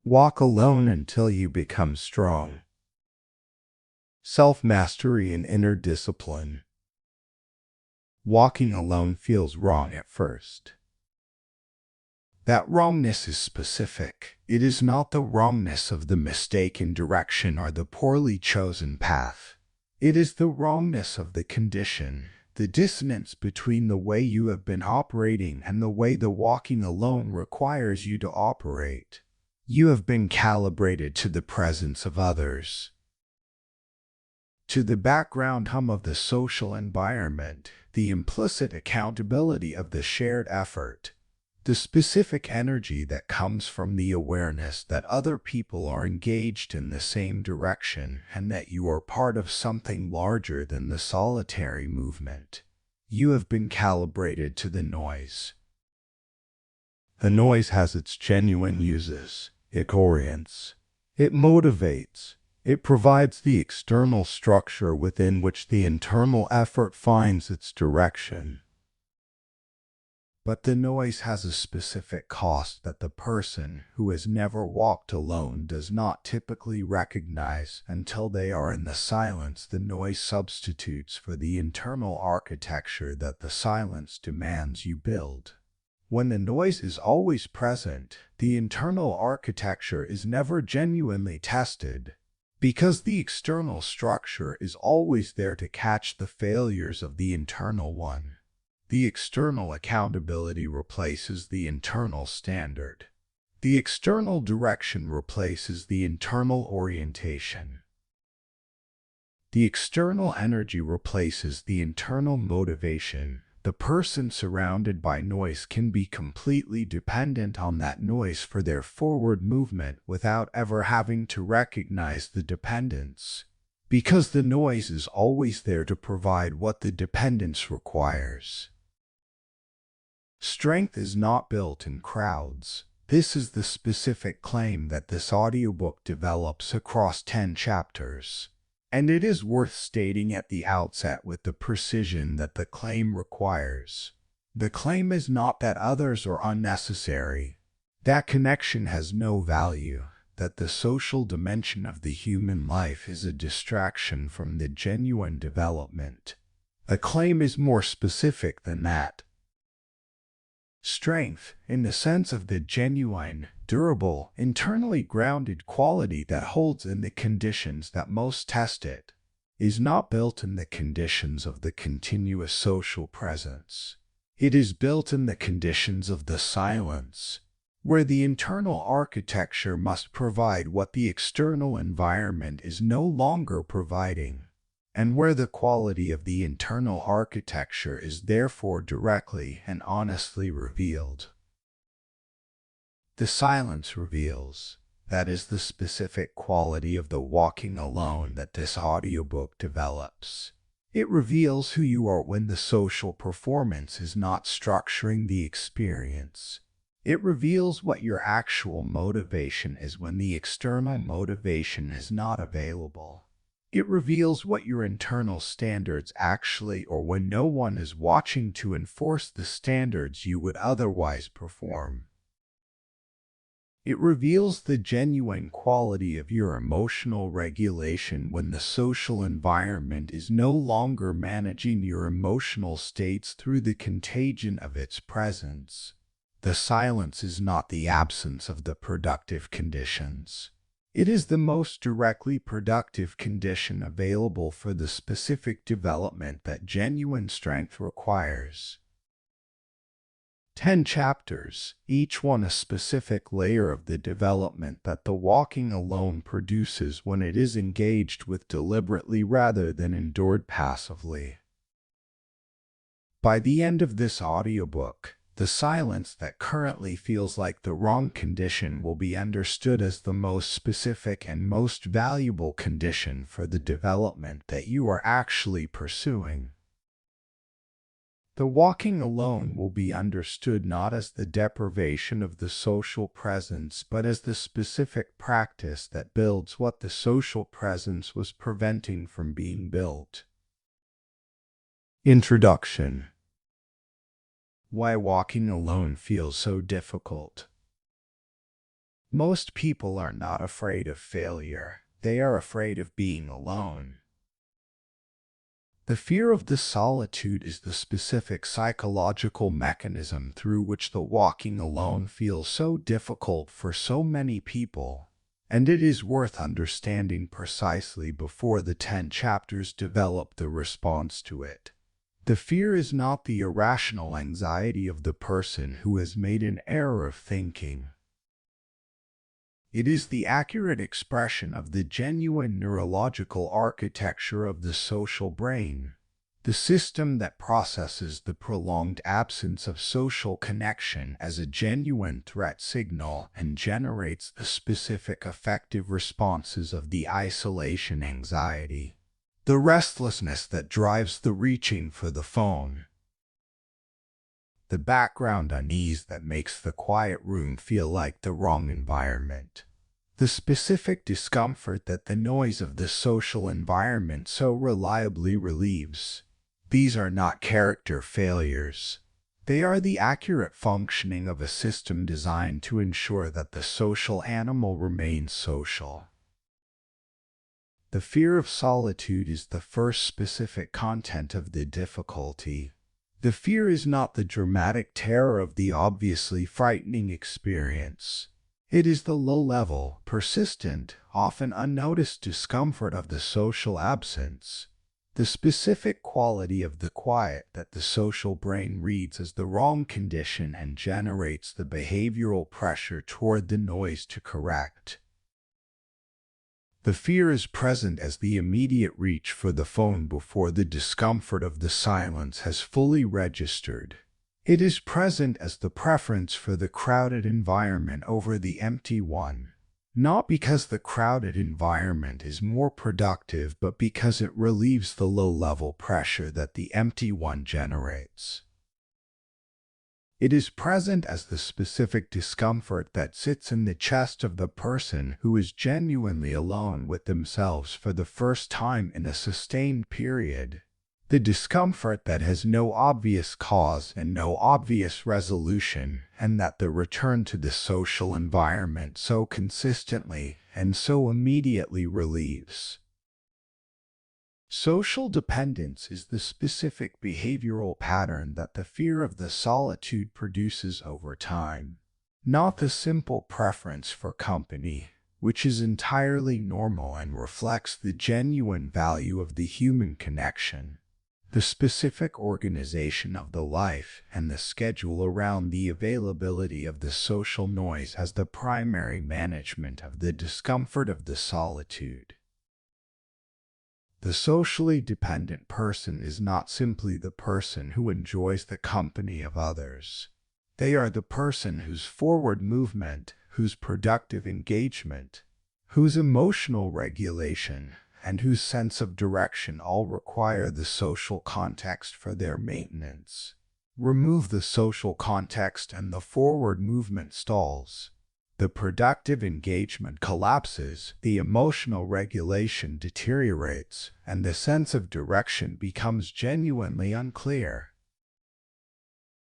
Walk alone until you become strong. Self-mastery and inner discipline. Walking alone feels wrong at first. That wrongness is specific. It is not the wrongness of the mistaken direction or the poorly chosen path. It is the wrongness of the condition, the dissonance between the way you have been operating and the way the walking alone requires you to operate. You have been calibrated to the presence of others, to the background hum of the social environment, the implicit accountability of the shared effort, the specific energy that comes from the awareness that other people are engaged in the same direction and that you are part of something larger than the solitary movement. You have been calibrated to the noise. The noise has its genuine uses. It orients. It motivates. It provides the external structure within which the internal effort finds its direction. But the noise has a specific cost that the person who has never walked alone does not typically recognize until they are in the silence. The noise substitutes for the internal architecture that the silence demands you build. When the noise is always present, the internal architecture is never genuinely tested, because the external structure is always there to catch the failures of the internal one. The external accountability replaces the internal standard. The external direction replaces the internal orientation. The external energy replaces the internal motivation. The person surrounded by noise can be completely dependent on that noise for their forward movement without ever having to recognize the dependence, because the noise is always there to provide what the dependence requires. Strength is not built in crowds. This is the specific claim that this audiobook develops across 10 chapters. And it is worth stating at the outset with the precision that the claim requires. The claim is not that others are unnecessary, that connection has no value, that the social dimension of the human life is a distraction from the genuine development. A claim is more specific than that. Strength, in the sense of the genuine, durable, internally grounded quality that holds in the conditions that most test it, is not built in the conditions of the continuous social presence. It is built in the conditions of the silence, where the internal architecture must provide what the external environment is no longer providing, and where the quality of the internal architecture is therefore directly and honestly revealed. The silence reveals. That is the specific quality of the walking alone that this audiobook develops. It reveals who you are when the social performance is not structuring the experience. It reveals what your actual motivation is when the external motivation is not available. It reveals what your internal standards actually are when no one is watching to enforce the standards you would otherwise perform. It reveals the genuine quality of your emotional regulation when the social environment is no longer managing your emotional states through the contagion of its presence. The silence is not the absence of the productive conditions. It is the most directly productive condition available for the specific development that genuine strength requires. 10 chapters, each one a specific layer of the development that the walking alone produces when it is engaged with deliberately rather than endured passively. By the end of this audiobook, the silence that currently feels like the wrong condition will be understood as the most specific and most valuable condition for the development that you are actually pursuing. The walking alone will be understood not as the deprivation of the social presence, but as the specific practice that builds what the social presence was preventing from being built. Introduction. Why walking alone feels so difficult. Most people are not afraid of failure. They are afraid of being alone. The fear of the solitude is the specific psychological mechanism through which the walking alone feels so difficult for so many people, and it is worth understanding precisely before the 10 chapters develop the response to it. The fear is not the irrational anxiety of the person who has made an error of thinking. It is the accurate expression of the genuine neurological architecture of the social brain, the system that processes the prolonged absence of social connection as a genuine threat signal and generates the specific affective responses of the isolation anxiety, the restlessness that drives the reaching for the phone, the background unease that makes the quiet room feel like the wrong environment, the specific discomfort that the noise of the social environment so reliably relieves. These are not character failures. They are the accurate functioning of a system designed to ensure that the social animal remains social. The fear of solitude is the first specific content of the difficulty. The fear is not the dramatic terror of the obviously frightening experience. It is the low-level, persistent, often unnoticed discomfort of the social absence, the specific quality of the quiet that the social brain reads as the wrong condition and generates the behavioral pressure toward the noise to correct. The fear is present as the immediate reach for the phone before the discomfort of the silence has fully registered. It is present as the preference for the crowded environment over the empty one, not because the crowded environment is more productive, but because it relieves the low-level pressure that the empty one generates. It is present as the specific discomfort that sits in the chest of the person who is genuinely alone with themselves for the first time in a sustained period. The discomfort that has no obvious cause and no obvious resolution, and that the return to the social environment so consistently and so immediately relieves. Social dependence is the specific behavioral pattern that the fear of the solitude produces over time, not the simple preference for company, which is entirely normal and reflects the genuine value of the human connection. The specific organization of the life and the schedule around the availability of the social noise as the primary management of the discomfort of the solitude. The socially dependent person is not simply the person who enjoys the company of others. They are the person whose forward movement, whose productive engagement, whose emotional regulation, and whose sense of direction all require the social context for their maintenance. Remove the social context and the forward movement stalls. The productive engagement collapses, the emotional regulation deteriorates, and the sense of direction becomes genuinely unclear.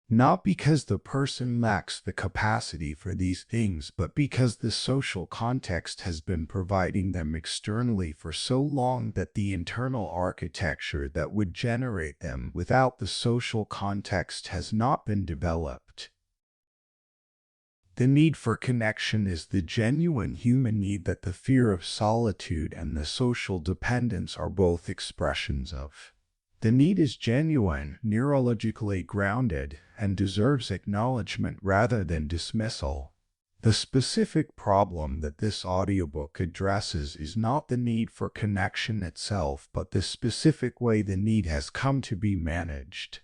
Not because the person lacks the capacity for these things, but because the social context has been providing them externally for so long that the internal architecture that would generate them without the social context has not been developed. The need for connection is the genuine human need that the fear of solitude and the social dependence are both expressions of. The need is genuine, neurologically grounded, and deserves acknowledgement rather than dismissal. The specific problem that this audiobook addresses is not the need for connection itself, but the specific way the need has come to be managed.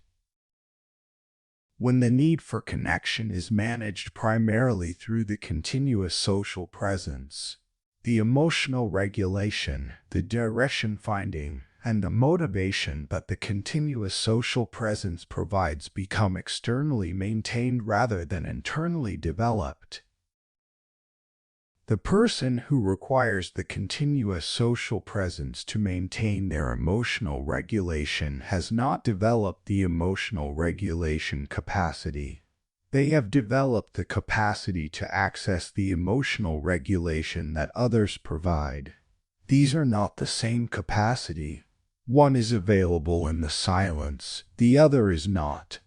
When the need for connection is managed primarily through the continuous social presence, the emotional regulation, the direction finding, and the motivation that the continuous social presence provides become externally maintained rather than internally developed. The person who requires the continuous social presence to maintain their emotional regulation has not developed the emotional regulation capacity. They have developed the capacity to access the emotional regulation that others provide. These are not the same capacity. One is available in the silence, the other is not.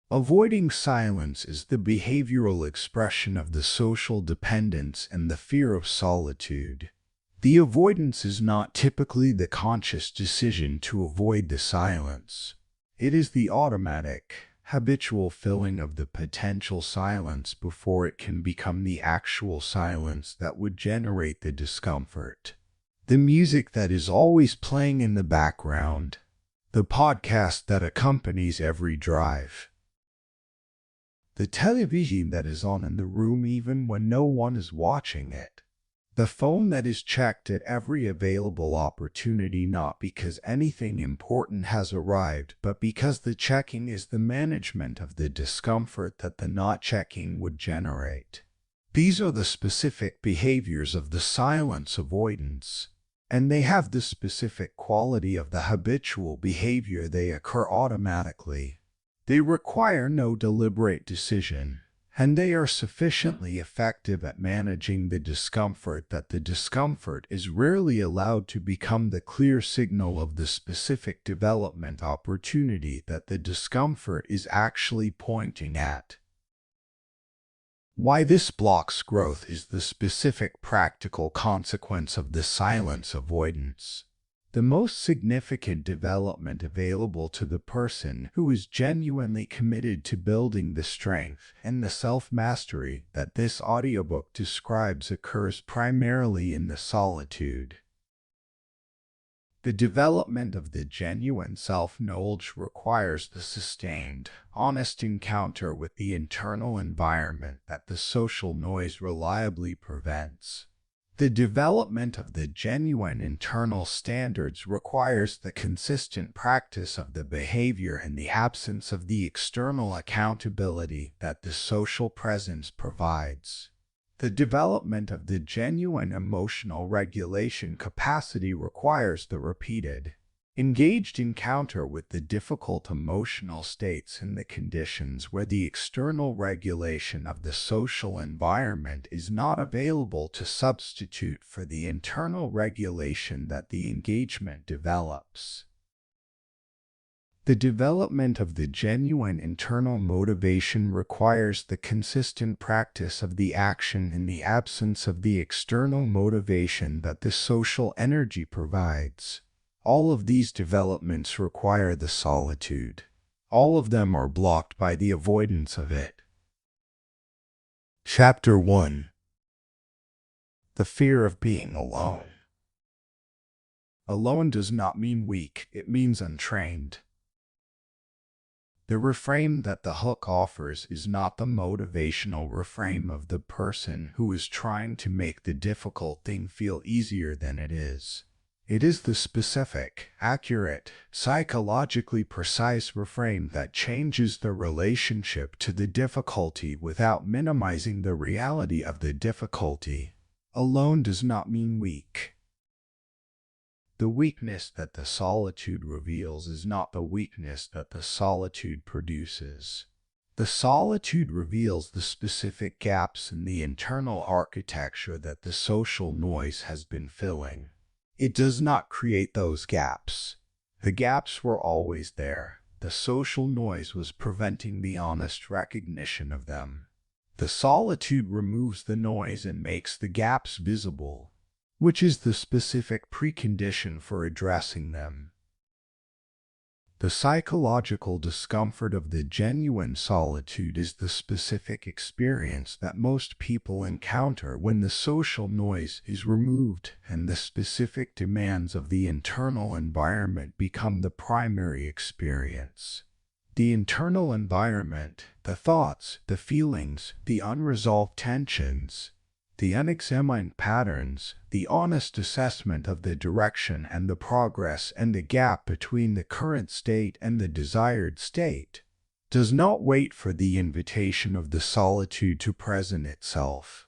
Avoiding silence is the behavioral expression of the social dependence and the fear of solitude. The avoidance is not typically the conscious decision to avoid the silence. It is the automatic, habitual filling of the potential silence before it can become the actual silence that would generate the discomfort. The music that is always playing in the background. The podcast that accompanies every drive. The television that is on in the room even when no one is watching it. The phone that is checked at every available opportunity, not because anything important has arrived, but because the checking is the management of the discomfort that the not checking would generate. These are the specific behaviors of the silence avoidance, and they have the specific quality of the habitual behavior. They occur automatically. They require no deliberate decision. And they are sufficiently effective at managing the discomfort that the discomfort is rarely allowed to become the clear signal of the specific development opportunity that the discomfort is actually pointing at. Why this blocks growth is the specific practical consequence of the silence avoidance. The most significant development available to the person who is genuinely committed to building the strength and the self-mastery that this audiobook describes occurs primarily in the solitude. The development of the genuine self-knowledge requires the sustained, honest encounter with the internal environment that the social noise reliably prevents. The development of the genuine internal standards requires the consistent practice of the behavior in the absence of the external accountability that the social presence provides. The development of the genuine emotional regulation capacity requires the repeated, engaged encounter with the difficult emotional states and the conditions where the external regulation of the social environment is not available to substitute for the internal regulation that the engagement develops. The development of the genuine internal motivation requires the consistent practice of the action in the absence of the external motivation that the social energy provides. All of these developments require the solitude. All of them are blocked by the avoidance of it. Chapter 1. The fear of being alone. Alone does not mean weak, it means untrained. The refrain that the hook offers is not the motivational refrain of the person who is trying to make the difficult thing feel easier than it is. It is the specific, accurate, psychologically precise refrain that changes the relationship to the difficulty without minimizing the reality of the difficulty. Alone does not mean weak. The weakness that the solitude reveals is not the weakness that the solitude produces. The solitude reveals the specific gaps in the internal architecture that the social noise has been filling. It does not create those gaps. The gaps were always there. The social noise was preventing the honest recognition of them. The solitude removes the noise and makes the gaps visible, which is the specific precondition for addressing them. The psychological discomfort of the genuine solitude is the specific experience that most people encounter when the social noise is removed and the specific demands of the internal environment become the primary experience. The internal environment, the thoughts, the feelings, the unresolved tensions, the unexamined patterns, the honest assessment of the direction and the progress and the gap between the current state and the desired state, does not wait for the invitation of the solitude to present itself.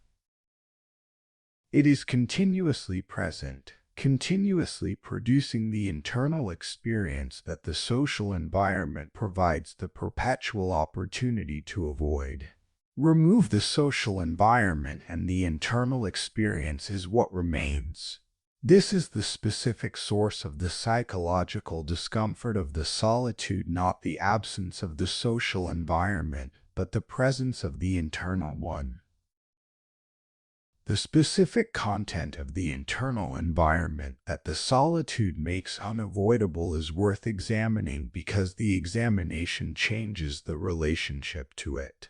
It is continuously present, continuously producing the internal experience that the social environment provides the perpetual opportunity to avoid. Remove the social environment and the internal experience is what remains. This is the specific source of the psychological discomfort of the solitude, not the absence of the social environment, but the presence of the internal one. The specific content of the internal environment that the solitude makes unavoidable is worth examining because the examination changes the relationship to it.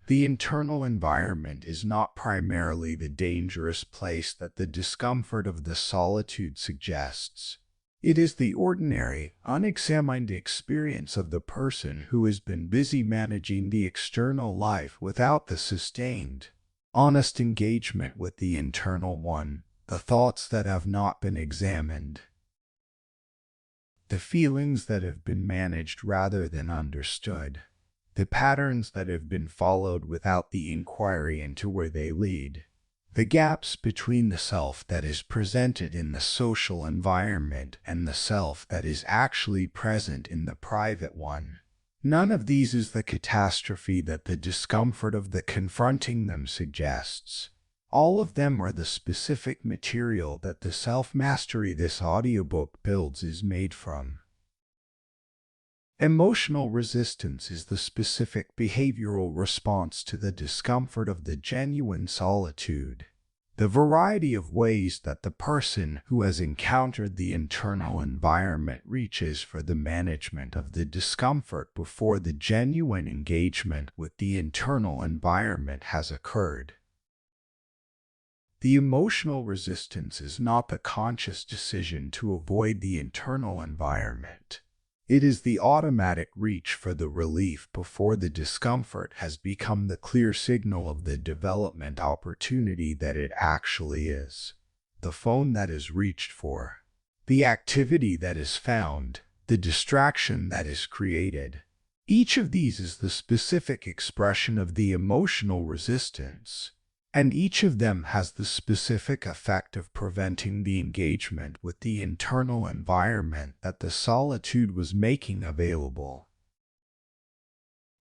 The internal environment is not primarily the dangerous place that the discomfort of the solitude suggests. It is the ordinary, unexamined experience of the person who has been busy managing the external life without the sustained, honest engagement with the internal one, the thoughts that have not been examined, the feelings that have been managed rather than understood, the patterns that have been followed without the inquiry into where they lead, the gaps between the self that is presented in the social environment and the self that is actually present in the private one. None of these is the catastrophe that the discomfort of the confronting them suggests. All of them are the specific material that the self-mastery this audiobook builds is made from. Emotional resistance is the specific behavioral response to the discomfort of the genuine solitude. The variety of ways that the person who has encountered the internal environment reaches for the management of the discomfort before the genuine engagement with the internal environment has occurred. The emotional resistance is not the conscious decision to avoid the internal environment. It is the automatic reach for the relief before the discomfort has become the clear signal of the development opportunity that it actually is. The phone that is reached for, the activity that is found, the distraction that is created. Each of these is the specific expression of the emotional resistance, and each of them has the specific effect of preventing the engagement with the internal environment that the solitude was making available.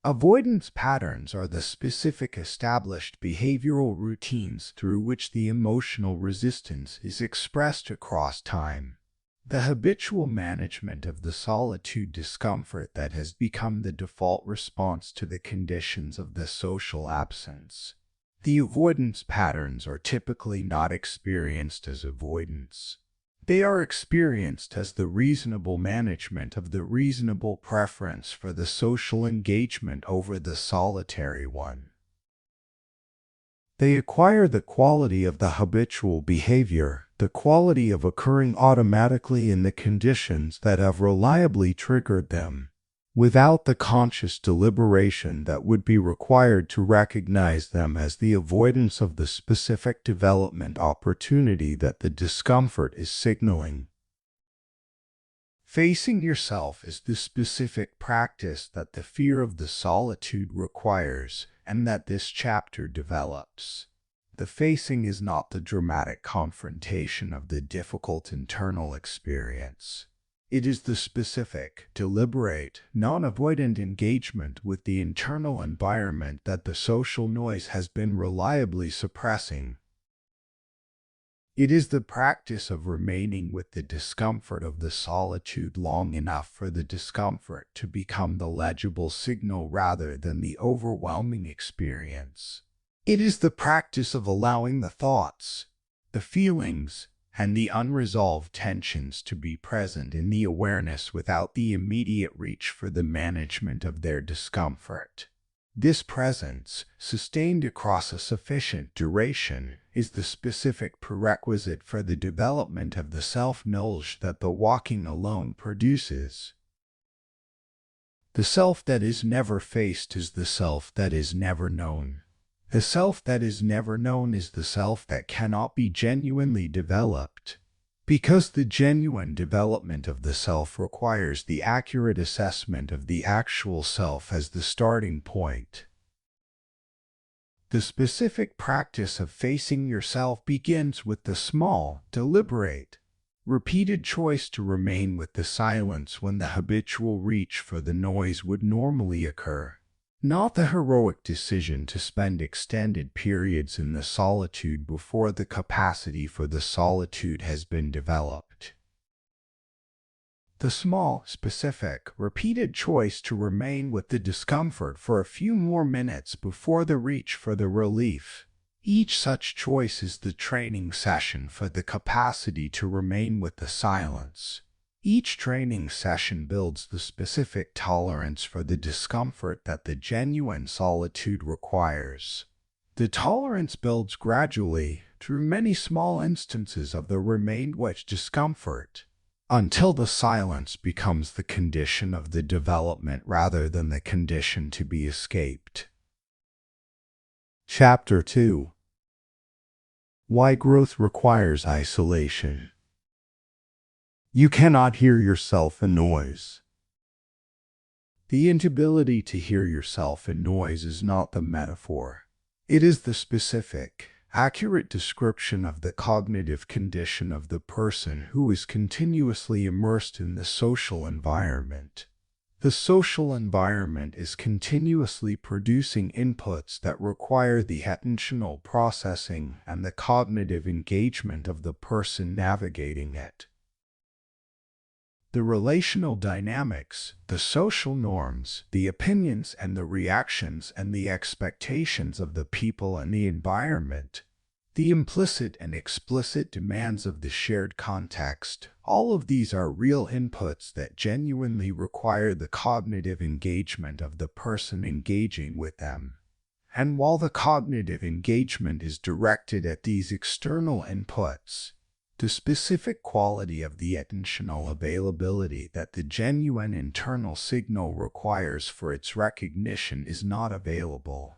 Avoidance patterns are the specific established behavioral routines through which the emotional resistance is expressed across time. The habitual management of the solitude discomfort that has become the default response to the conditions of the social absence. The avoidance patterns are typically not experienced as avoidance. They are experienced as the reasonable management of the reasonable preference for the social engagement over the solitary one. They acquire the quality of the habitual behavior, the quality of occurring automatically in the conditions that have reliably triggered them, without the conscious deliberation that would be required to recognize them as the avoidance of the specific development opportunity that the discomfort is signaling. Facing yourself is the specific practice that the fear of the solitude requires, and that this chapter develops. The facing is not the dramatic confrontation of the difficult internal experience. It is the specific, deliberate, non-avoidant engagement with the internal environment that the social noise has been reliably suppressing. It is the practice of remaining with the discomfort of the solitude long enough for the discomfort to become the legible signal rather than the overwhelming experience. It is the practice of allowing the thoughts, the feelings, and the unresolved tensions to be present in the awareness without the immediate reach for the management of their discomfort. This presence, sustained across a sufficient duration, is the specific prerequisite for the development of the self-knowledge that the walking alone produces. The self that is never faced is the self that is never known. The self that is never known is the self that cannot be genuinely developed, because the genuine development of the self requires the accurate assessment of the actual self as the starting point. The specific practice of facing yourself begins with the small, deliberate, Repeated choice to remain with the silence when the habitual reach for the noise would normally occur. Not the heroic decision to spend extended periods in the solitude before the capacity for the solitude has been developed. The small, specific, repeated choice to remain with the discomfort for a few more minutes before the reach for the relief. Each such choice is the training session for the capacity to remain with the silence. Each training session builds the specific tolerance for the discomfort that the genuine solitude requires. The tolerance builds gradually through many small instances of the remained with discomfort, until the silence becomes the condition of the development rather than the condition to be escaped. Chapter 2. Why growth requires isolation. You cannot hear yourself in noise. The inability to hear yourself in noise is not the metaphor. It is the specific, accurate description of the cognitive condition of the person who is continuously immersed in the social environment. The social environment is continuously producing inputs that require the attentional processing and the cognitive engagement of the person navigating it. The relational dynamics, the social norms, the opinions and the reactions and the expectations of the people and the environment, the implicit and explicit demands of the shared context, all of these are real inputs that genuinely require the cognitive engagement of the person engaging with them. And while the cognitive engagement is directed at these external inputs, the specific quality of the attentional availability that the genuine internal signal requires for its recognition is not available.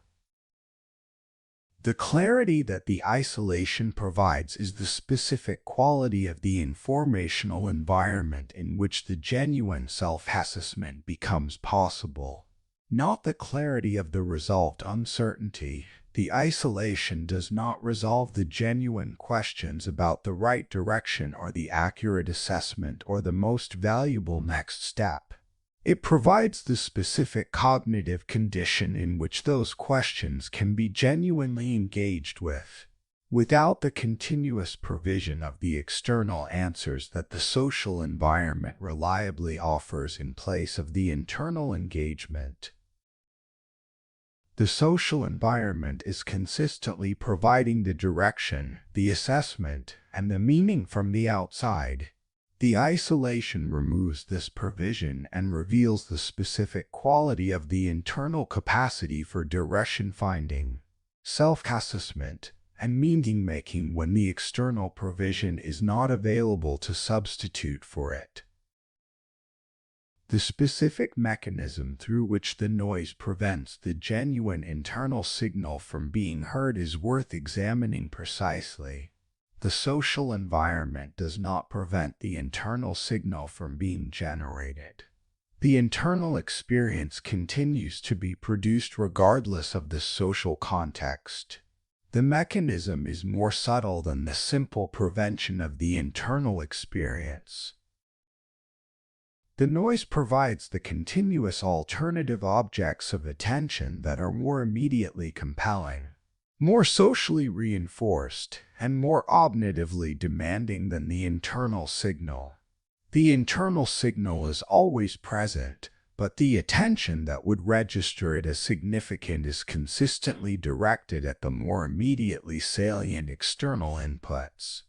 The clarity that the isolation provides is the specific quality of the informational environment in which the genuine self-assessment becomes possible, not the clarity of the result uncertainty. The isolation does not resolve the genuine questions about the right direction or the accurate assessment or the most valuable next step. It provides the specific cognitive condition in which those questions can be genuinely engaged with, without the continuous provision of the external answers that the social environment reliably offers in place of the internal engagement. The social environment is consistently providing the direction, the assessment, and the meaning from the outside. The isolation removes this provision and reveals the specific quality of the internal capacity for direction finding, self-assessment, and meaning-making when the external provision is not available to substitute for it. The specific mechanism through which the noise prevents the genuine internal signal from being heard is worth examining precisely. The social environment does not prevent the internal signal from being generated. The internal experience continues to be produced regardless of the social context. The mechanism is more subtle than the simple prevention of the internal experience. The noise provides the continuous alternative objects of attention that are more immediately compelling, more socially reinforced, and more cognitively demanding than the internal signal. The internal signal is always present, but the attention that would register it as significant is consistently directed at the more immediately salient external inputs.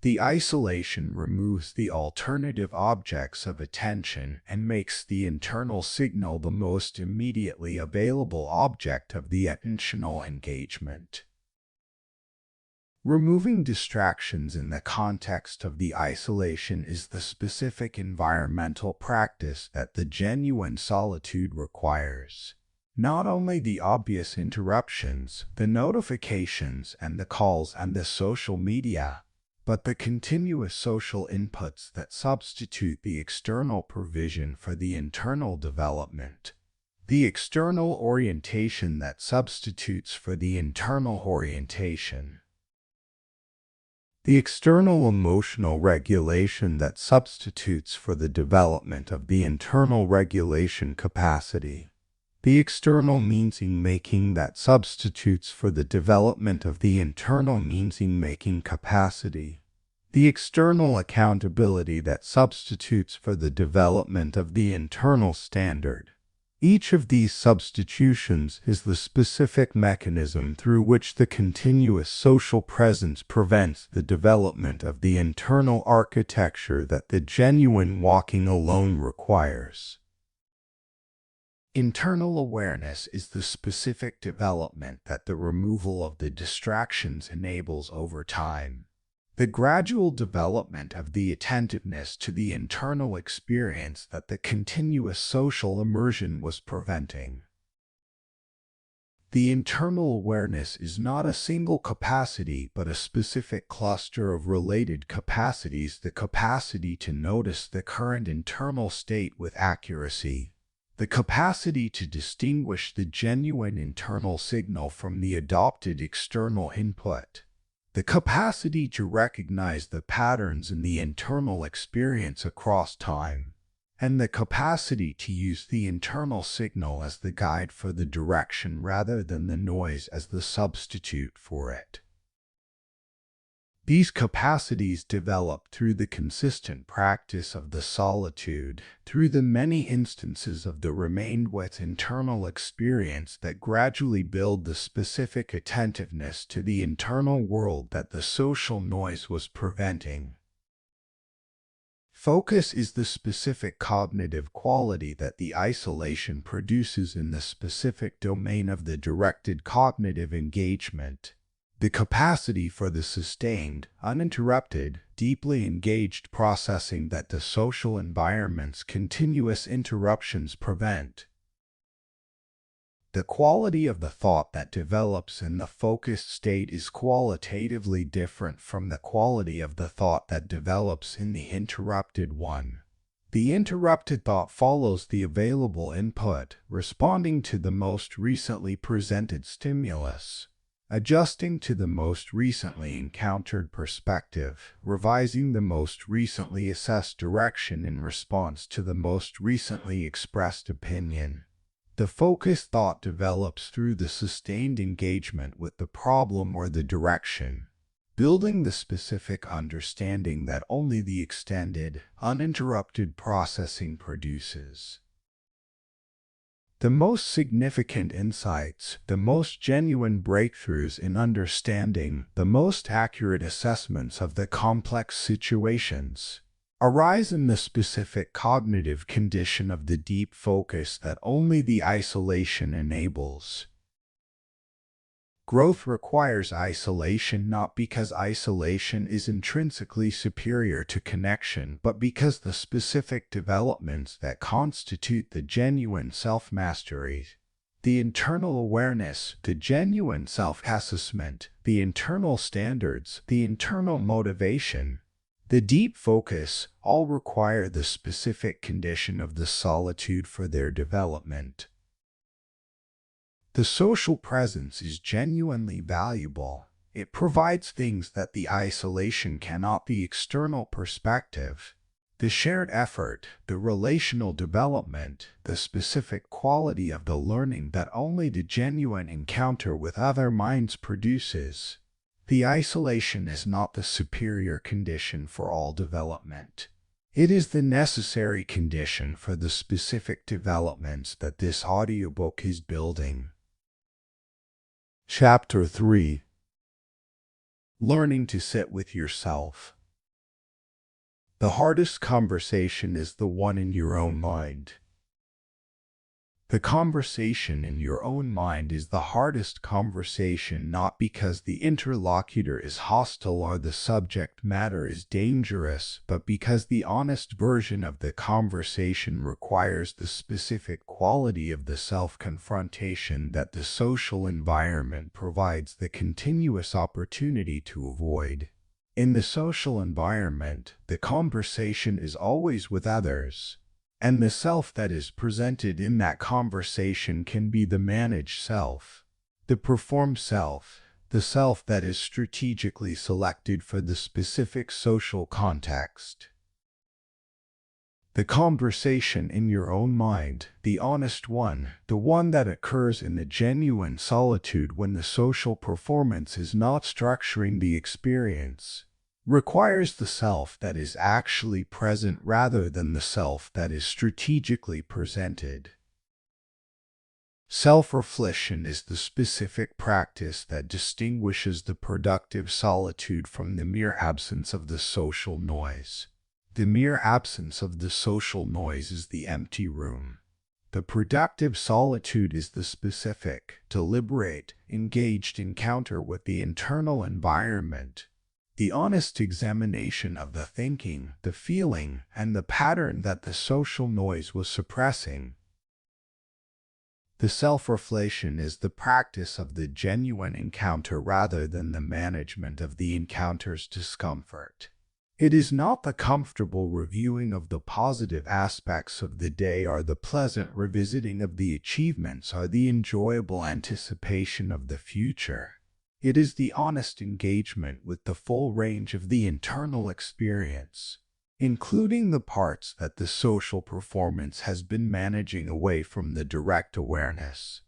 The isolation removes the alternative objects of attention and makes the internal signal the most immediately available object of the attentional engagement. Removing distractions in the context of the isolation is the specific environmental practice that the genuine solitude requires. Not only the obvious interruptions, the notifications and the calls and the social media, but the continuous social inputs that substitute the external provision for the internal development, the external orientation that substitutes for the internal orientation. the external emotional regulation that substitutes for the development of the internal regulation capacity. The external meaning-making that substitutes for the development of the internal meaning-making capacity. The external accountability that substitutes for the development of the internal standard. Each of these substitutions is the specific mechanism through which the continuous social presence prevents the development of the internal architecture that the genuine walking alone requires. Internal awareness is the specific development that the removal of the distractions enables over time. The gradual development of the attentiveness to the internal experience that the continuous social immersion was preventing. The internal awareness is not a single capacity but a specific cluster of related capacities, the capacity to notice the current internal state with accuracy. The capacity to distinguish the genuine internal signal from the adopted external input. The capacity to recognize the patterns in the internal experience across time. And the capacity to use the internal signal as the guide for the direction rather than the noise as the substitute for it. These capacities develop through the consistent practice of the solitude, through the many instances of the remained with internal experience that gradually build the specific attentiveness to the internal world that the social noise was preventing. Focus is the specific cognitive quality that the isolation produces in the specific domain of the directed cognitive engagement. The capacity for the sustained, uninterrupted, deeply engaged processing that the social environment's continuous interruptions prevent. The quality of the thought that develops in the focused state is qualitatively different from the quality of the thought that develops in the interrupted one. The interrupted thought follows the available input, responding to the most recently presented stimulus. Adjusting to the most recently encountered perspective, revising the most recently assessed direction in response to the most recently expressed opinion. The focused thought develops through the sustained engagement with the problem or the direction, building the specific understanding that only the extended, uninterrupted processing produces. The most significant insights, the most genuine breakthroughs in understanding, the most accurate assessments of the complex situations, arise in the specific cognitive condition of the deep focus that only the isolation enables. Growth requires isolation not because isolation is intrinsically superior to connection, but because the specific developments that constitute the genuine self-mastery, the internal awareness, the genuine self-assessment, the internal standards, the internal motivation, the deep focus, all require the specific condition of the solitude for their development. The social presence is genuinely valuable. It provides things that the isolation cannot: the external perspective, the shared effort, the relational development, the specific quality of the learning that only the genuine encounter with other minds produces. The isolation is not the superior condition for all development. It is the necessary condition for the specific developments that this audiobook is building. Chapter 3: Learning to sit with yourself. The hardest conversation is the one in your own mind. The conversation in your own mind is the hardest conversation, not because the interlocutor is hostile or the subject matter is dangerous, but because the honest version of the conversation requires the specific quality of the self-confrontation that the social environment provides the continuous opportunity to avoid. In the social environment, the conversation is always with others. And the self that is presented in that conversation can be the managed self, the performed self, the self that is strategically selected for the specific social context. The conversation in your own mind, the honest one, the one that occurs in the genuine solitude when the social performance is not structuring the experience, requires the self that is actually present rather than the self that is strategically presented. Self-reflection is the specific practice that distinguishes the productive solitude from the mere absence of the social noise. The mere absence of the social noise is the empty room. The productive solitude is the specific, deliberate, engaged encounter with the internal environment, the honest examination of the thinking, the feeling, and the pattern that the social noise was suppressing. The self-reflection is the practice of the genuine encounter rather than the management of the encounter's discomfort. It is not the comfortable reviewing of the positive aspects of the day or the pleasant revisiting of the achievements or the enjoyable anticipation of the future. It is the honest engagement with the full range of the internal experience, including the parts that the social performance has been managing away from the direct awareness.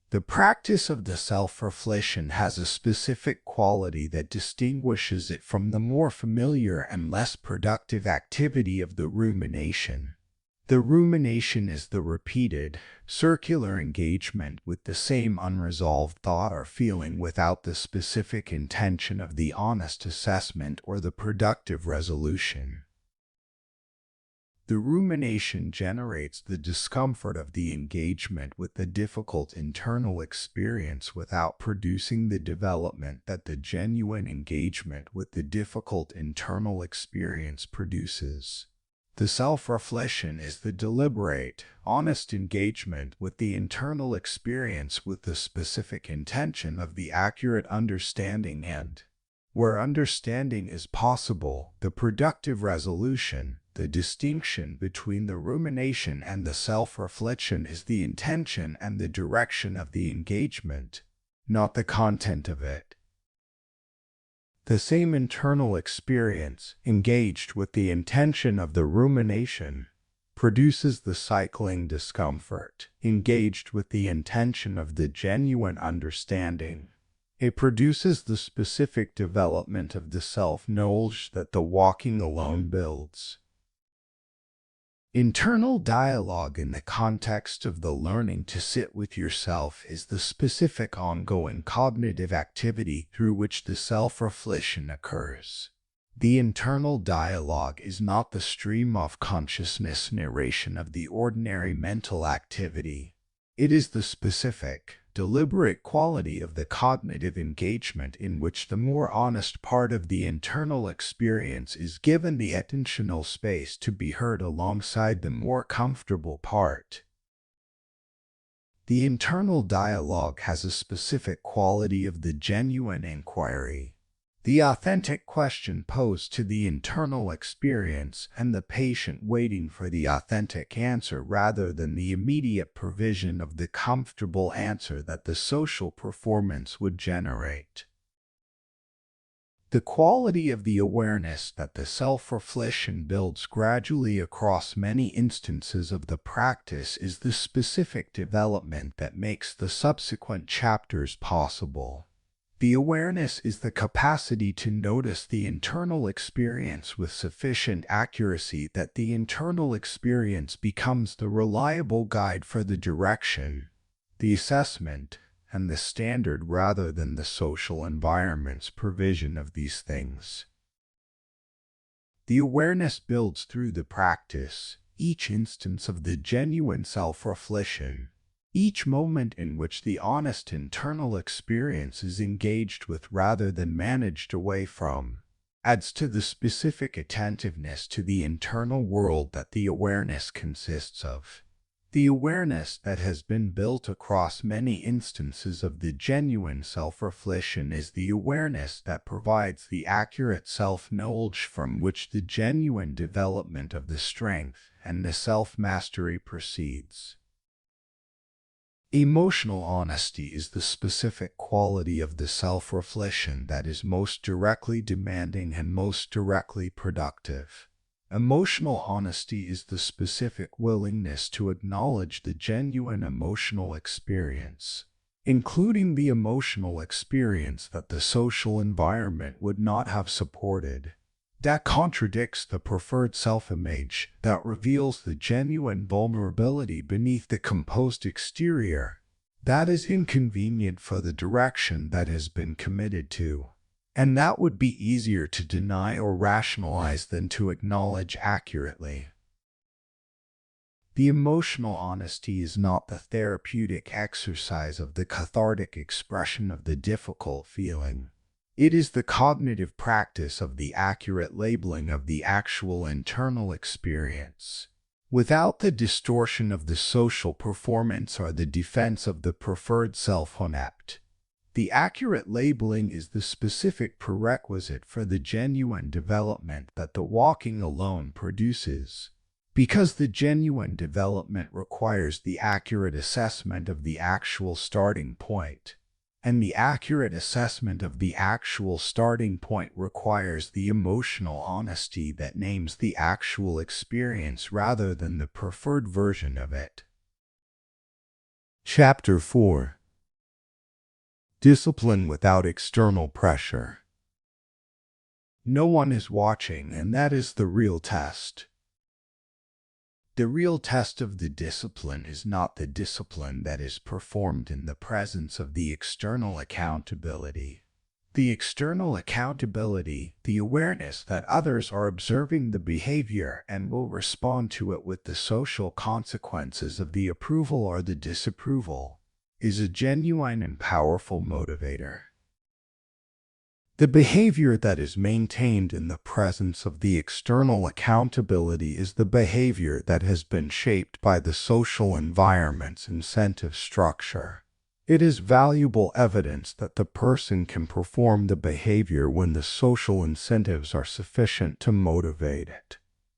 The practice of the self-reflection has a specific quality that distinguishes it from the more familiar and less productive activity of the rumination. The rumination is the repeated, circular engagement with the same unresolved thought or feeling without the specific intention of the honest assessment or the productive resolution. The rumination generates the discomfort of the engagement with the difficult internal experience without producing the development that the genuine engagement with the difficult internal experience produces. The self-reflection is the deliberate, honest engagement with the internal experience with the specific intention of the accurate understanding and, where understanding is possible, the productive resolution. The distinction between the rumination and the self-reflection is the intention and the direction of the engagement, not the content of it. The same internal experience, engaged with the intention of the rumination, produces the cycling discomfort, engaged with the intention of the genuine understanding. It produces the specific development of the self-knowledge that the walking alone builds. Internal dialogue in the context of the learning to sit with yourself is the specific ongoing cognitive activity through which the self-reflection occurs. The internal dialogue is not the stream of consciousness narration of the ordinary mental activity. It is the specific, deliberate quality of the cognitive engagement in which the more honest part of the internal experience is given the attentional space to be heard alongside the more comfortable part. The internal dialogue has a specific quality of the genuine inquiry, the authentic question posed to the internal experience and the patient waiting for the authentic answer rather than the immediate provision of the comfortable answer that the social performance would generate. The quality of the awareness that the self-reflection builds gradually across many instances of the practice is the specific development that makes the subsequent chapters possible. The awareness is the capacity to notice the internal experience with sufficient accuracy that the internal experience becomes the reliable guide for the direction, the assessment, and the standard rather than the social environment's provision of these things. The awareness builds through the practice, each instance of the genuine self-reflection, each moment in which the honest internal experience is engaged with rather than managed away from, adds to the specific attentiveness to the internal world that the awareness consists of. The awareness that has been built across many instances of the genuine self-reflection is the awareness that provides the accurate self-knowledge from which the genuine development of the strength and the self-mastery proceeds. Emotional honesty is the specific quality of the self-reflection that is most directly demanding and most directly productive. Emotional honesty is the specific willingness to acknowledge the genuine emotional experience, including the emotional experience that the social environment would not have supported, that contradicts the preferred self-image, that reveals the genuine vulnerability beneath the composed exterior, that is inconvenient for the direction that has been committed to, and that would be easier to deny or rationalize than to acknowledge accurately. The emotional honesty is not the therapeutic exercise of the cathartic expression of the difficult feeling. It is the cognitive practice of the accurate labeling of the actual internal experience, without the distortion of the social performance or the defense of the preferred self-concept. The accurate labeling is the specific prerequisite for the genuine development that the walking alone produces, because the genuine development requires the accurate assessment of the actual starting point. And the accurate assessment of the actual starting point requires the emotional honesty that names the actual experience rather than the preferred version of it. Chapter 4. Discipline without external pressure. No one is watching, and that is the real test. The real test of the discipline is not the discipline that is performed in the presence of the external accountability. The external accountability, the awareness that others are observing the behavior and will respond to it with the social consequences of the approval or the disapproval, is a genuine and powerful motivator. The behavior that is maintained in the presence of the external accountability is the behavior that has been shaped by the social environment's incentive structure. It is valuable evidence that the person can perform the behavior when the social incentives are sufficient to motivate it.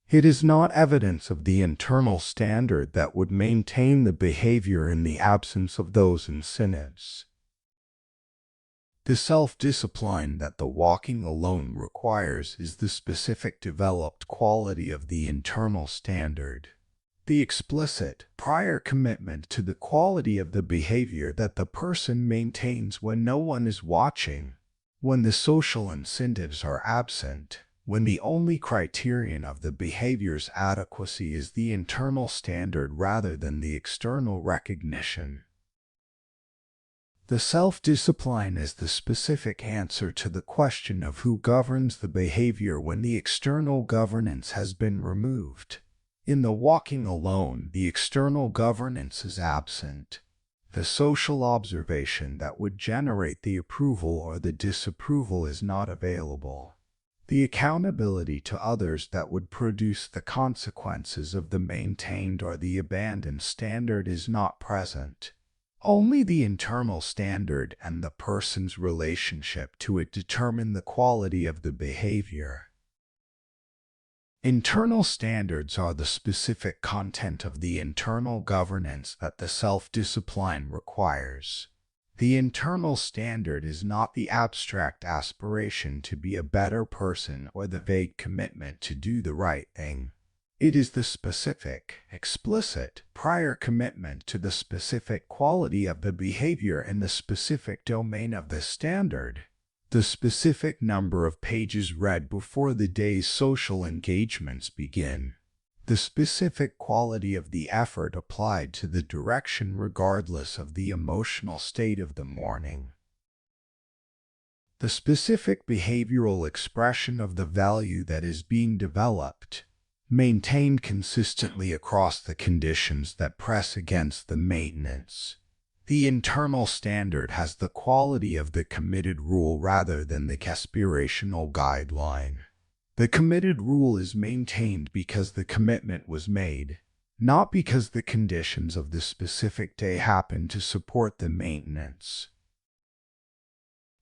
It is not evidence of the internal standard that would maintain the behavior in the absence of those incentives. The self-discipline that the walking alone requires is the specific developed quality of the internal standard, the explicit, prior commitment to the quality of the behavior that the person maintains when no one is watching, when the social incentives are absent, when the only criterion of the behavior's adequacy is the internal standard rather than the external recognition. The self-discipline is the specific answer to the question of who governs the behavior when the external governance has been removed. In the walking alone, the external governance is absent. The social observation that would generate the approval or the disapproval is not available. The accountability to others that would produce the consequences of the maintained or the abandoned standard is not present. Only the internal standard and the person's relationship to it determine the quality of the behavior. Internal standards are the specific content of the internal governance that the self-discipline requires. The internal standard is not the abstract aspiration to be a better person or the vague commitment to do the right thing. It is the specific, explicit, prior commitment to the specific quality of the behavior in the specific domain of the standard. The specific number of pages read before the day's social engagements begin. The specific quality of the effort applied to the direction regardless of the emotional state of the morning. The specific behavioral expression of the value that is being developed, maintained consistently across the conditions that press against the maintenance. The internal standard has the quality of the committed rule rather than the aspirational guideline. The committed rule is maintained because the commitment was made, not because the conditions of the specific day happen to support the maintenance.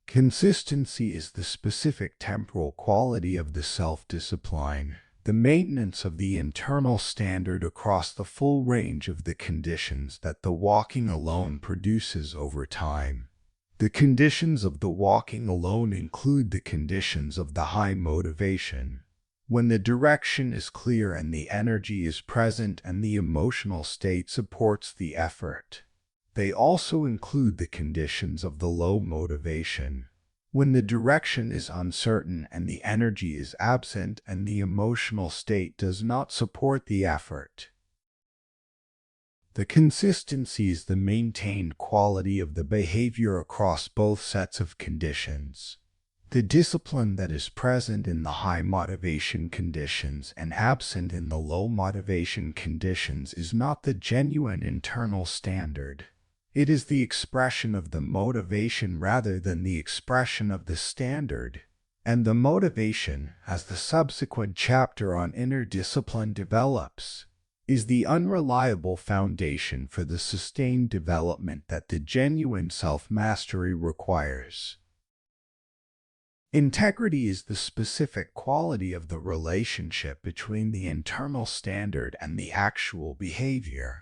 Consistency is the specific temporal quality of the self-discipline. the maintenance of the internal standard across the full range of the conditions that the walking alone produces over time. The conditions of the walking alone include the conditions of the high motivation, when the direction is clear and the energy is present and the emotional state supports the effort. They also include the conditions of the low motivation, when the direction is uncertain and the energy is absent and the emotional state does not support the effort. The consistency is the maintained quality of the behavior across both sets of conditions. The discipline that is present in the high motivation conditions and absent in the low motivation conditions is not the genuine internal standard. It is the expression of the motivation rather than the expression of the standard. And the motivation, as the subsequent chapter on inner discipline develops, is the unreliable foundation for the sustained development that the genuine self-mastery requires. Integrity is the specific quality of the relationship between the internal standard and the actual behavior.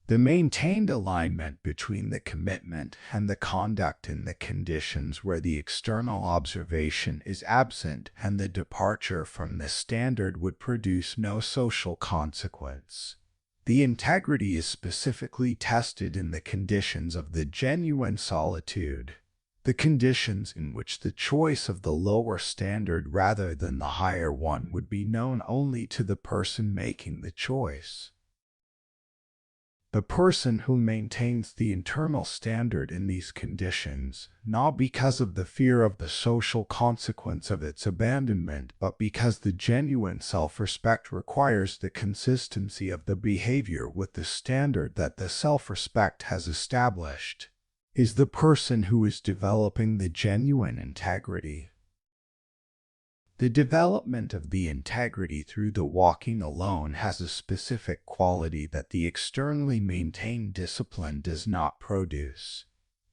The maintained alignment between the commitment and the conduct in the conditions where the external observation is absent and the departure from the standard would produce no social consequence. The integrity is specifically tested in the conditions of the genuine solitude, the conditions in which the choice of the lower standard rather than the higher one would be known only to the person making the choice. The person who maintains the internal standard in these conditions, not because of the fear of the social consequence of its abandonment, but because the genuine self-respect requires the consistency of the behavior with the standard that the self-respect has established, is the person who is developing the genuine integrity. The development of the integrity through the walking alone has a specific quality that the externally maintained discipline does not produce.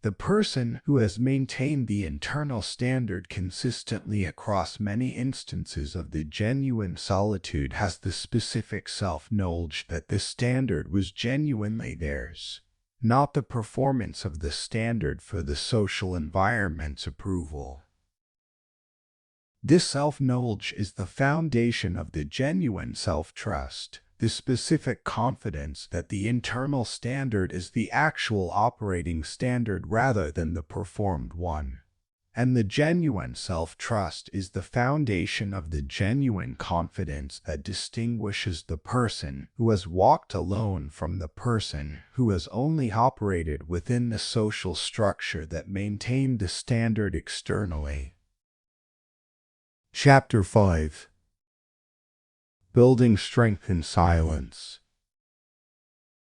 The person who has maintained the internal standard consistently across many instances of the genuine solitude has the specific self-knowledge that the standard was genuinely theirs, not the performance of the standard for the social environment's approval. This self-knowledge is the foundation of the genuine self-trust, the specific confidence that the internal standard is the actual operating standard rather than the performed one. And the genuine self-trust is the foundation of the genuine confidence that distinguishes the person who has walked alone from the person who has only operated within the social structure that maintained the standard externally. Chapter 5. Building Strength in Silence.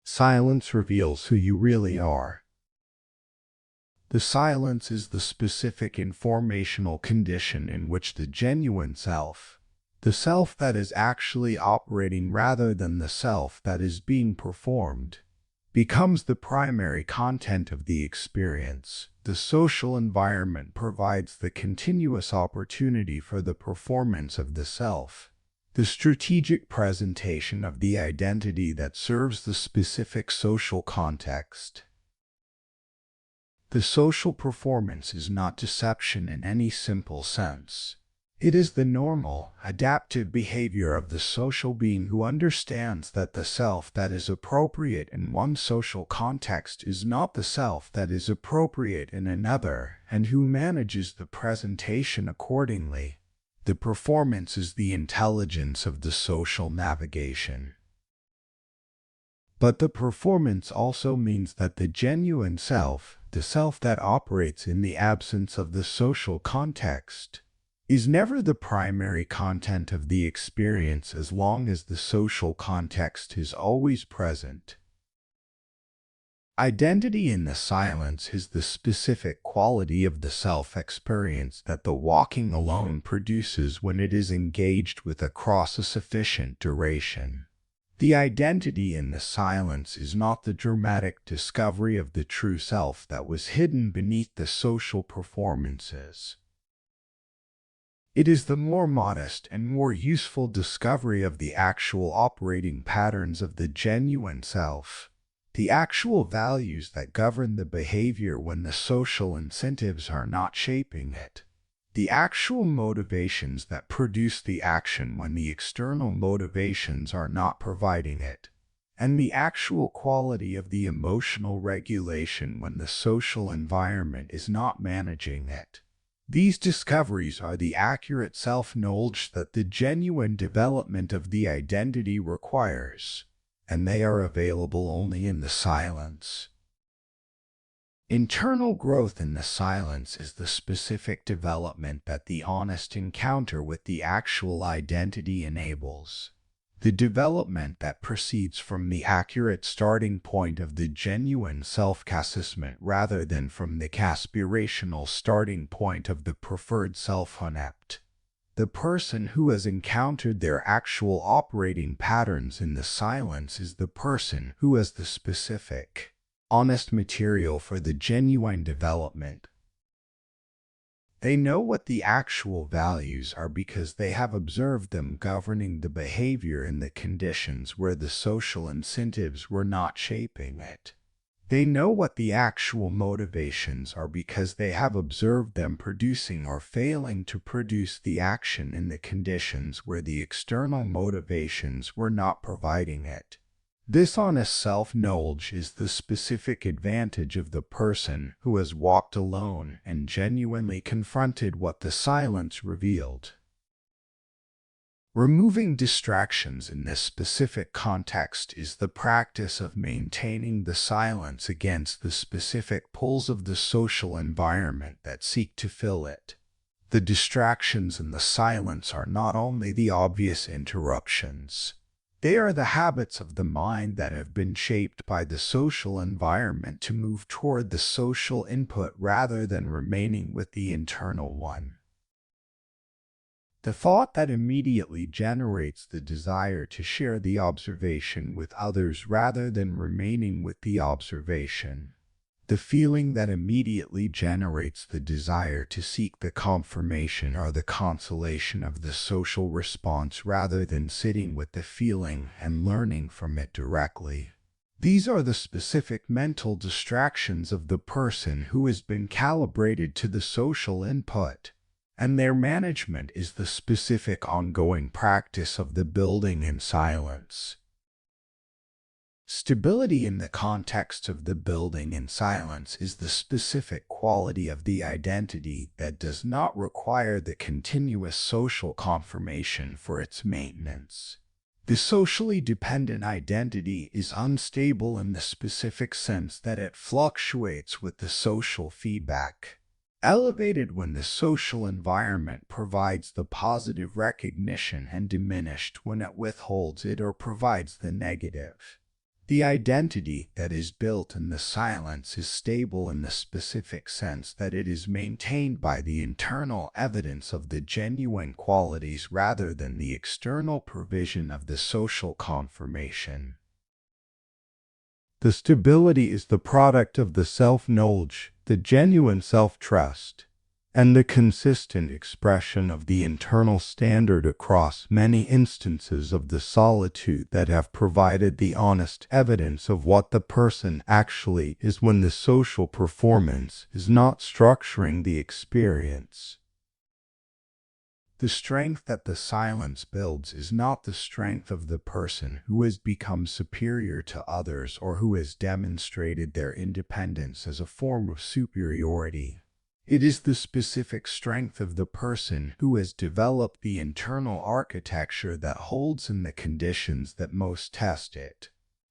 Silence reveals who you really are. The silence is the specific informational condition in which the genuine self, the self that is actually operating rather than the self that is being performed, becomes the primary content of the experience. The social environment provides the continuous opportunity for the performance of the self, the strategic presentation of the identity that serves the specific social context. The social performance is not deception in any simple sense. It is the normal, adaptive behavior of the social being who understands that the self that is appropriate in one social context is not the self that is appropriate in another, and who manages the presentation accordingly. The performance is the intelligence of the social navigation. But the performance also means that the genuine self, the self that operates in the absence of the social context, is never the primary content of the experience as long as the social context is always present. Identity in the silence is the specific quality of the self-experience that the walking alone produces when it is engaged with across a sufficient duration. The identity in the silence is not the dramatic discovery of the true self that was hidden beneath the social performances. It is the more modest and more useful discovery of the actual operating patterns of the genuine self, the actual values that govern the behavior when the social incentives are not shaping it, the actual motivations that produce the action when the external motivations are not providing it, and the actual quality of the emotional regulation when the social environment is not managing it. These discoveries are the accurate self-knowledge that the genuine development of the identity requires, and they are available only in the silence. Internal growth in the silence is the specific development that the honest encounter with the actual identity enables. The development that proceeds from the accurate starting point of the genuine self-assessment rather than from the aspirational starting point of the preferred self-concept. The person who has encountered their actual operating patterns in the silence is the person who has the specific, honest material for the genuine development. They know what the actual values are because they have observed them governing the behavior in the conditions where the social incentives were not shaping it. They know what the actual motivations are because they have observed them producing or failing to produce the action in the conditions where the external motivations were not providing it. This honest self-knowledge is the specific advantage of the person who has walked alone and genuinely confronted what the silence revealed. Removing distractions in this specific context is the practice of maintaining the silence against the specific pulls of the social environment that seek to fill it. The distractions in the silence are not only the obvious interruptions. They are the habits of the mind that have been shaped by the social environment to move toward the social input rather than remaining with the internal one. The thought that immediately generates the desire to share the observation with others rather than remaining with the observation. The feeling that immediately generates the desire to seek the confirmation or the consolation of the social response rather than sitting with the feeling and learning from it directly. These are the specific mental distractions of the person who has been calibrated to the social input, and their management is the specific ongoing practice of the building in silence. Stability in the context of the building in silence is the specific quality of the identity that does not require the continuous social confirmation for its maintenance. The socially dependent identity is unstable in the specific sense that it fluctuates with the social feedback. Elevated when the social environment provides the positive recognition and diminished when it withholds it or provides the negative. The identity that is built in the silence is stable in the specific sense that it is maintained by the internal evidence of the genuine qualities rather than the external provision of the social confirmation. The stability is the product of the self-knowledge, the genuine self-trust, and the consistent expression of the internal standard across many instances of the solitude that have provided the honest evidence of what the person actually is when the social performance is not structuring the experience. The strength that the silence builds is not the strength of the person who has become superior to others or who has demonstrated their independence as a form of superiority. It is the specific strength of the person who has developed the internal architecture that holds in the conditions that most test it.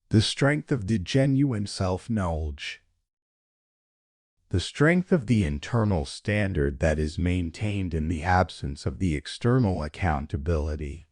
The strength of the genuine self-knowledge. The strength of the internal standard that is maintained in the absence of the external accountability.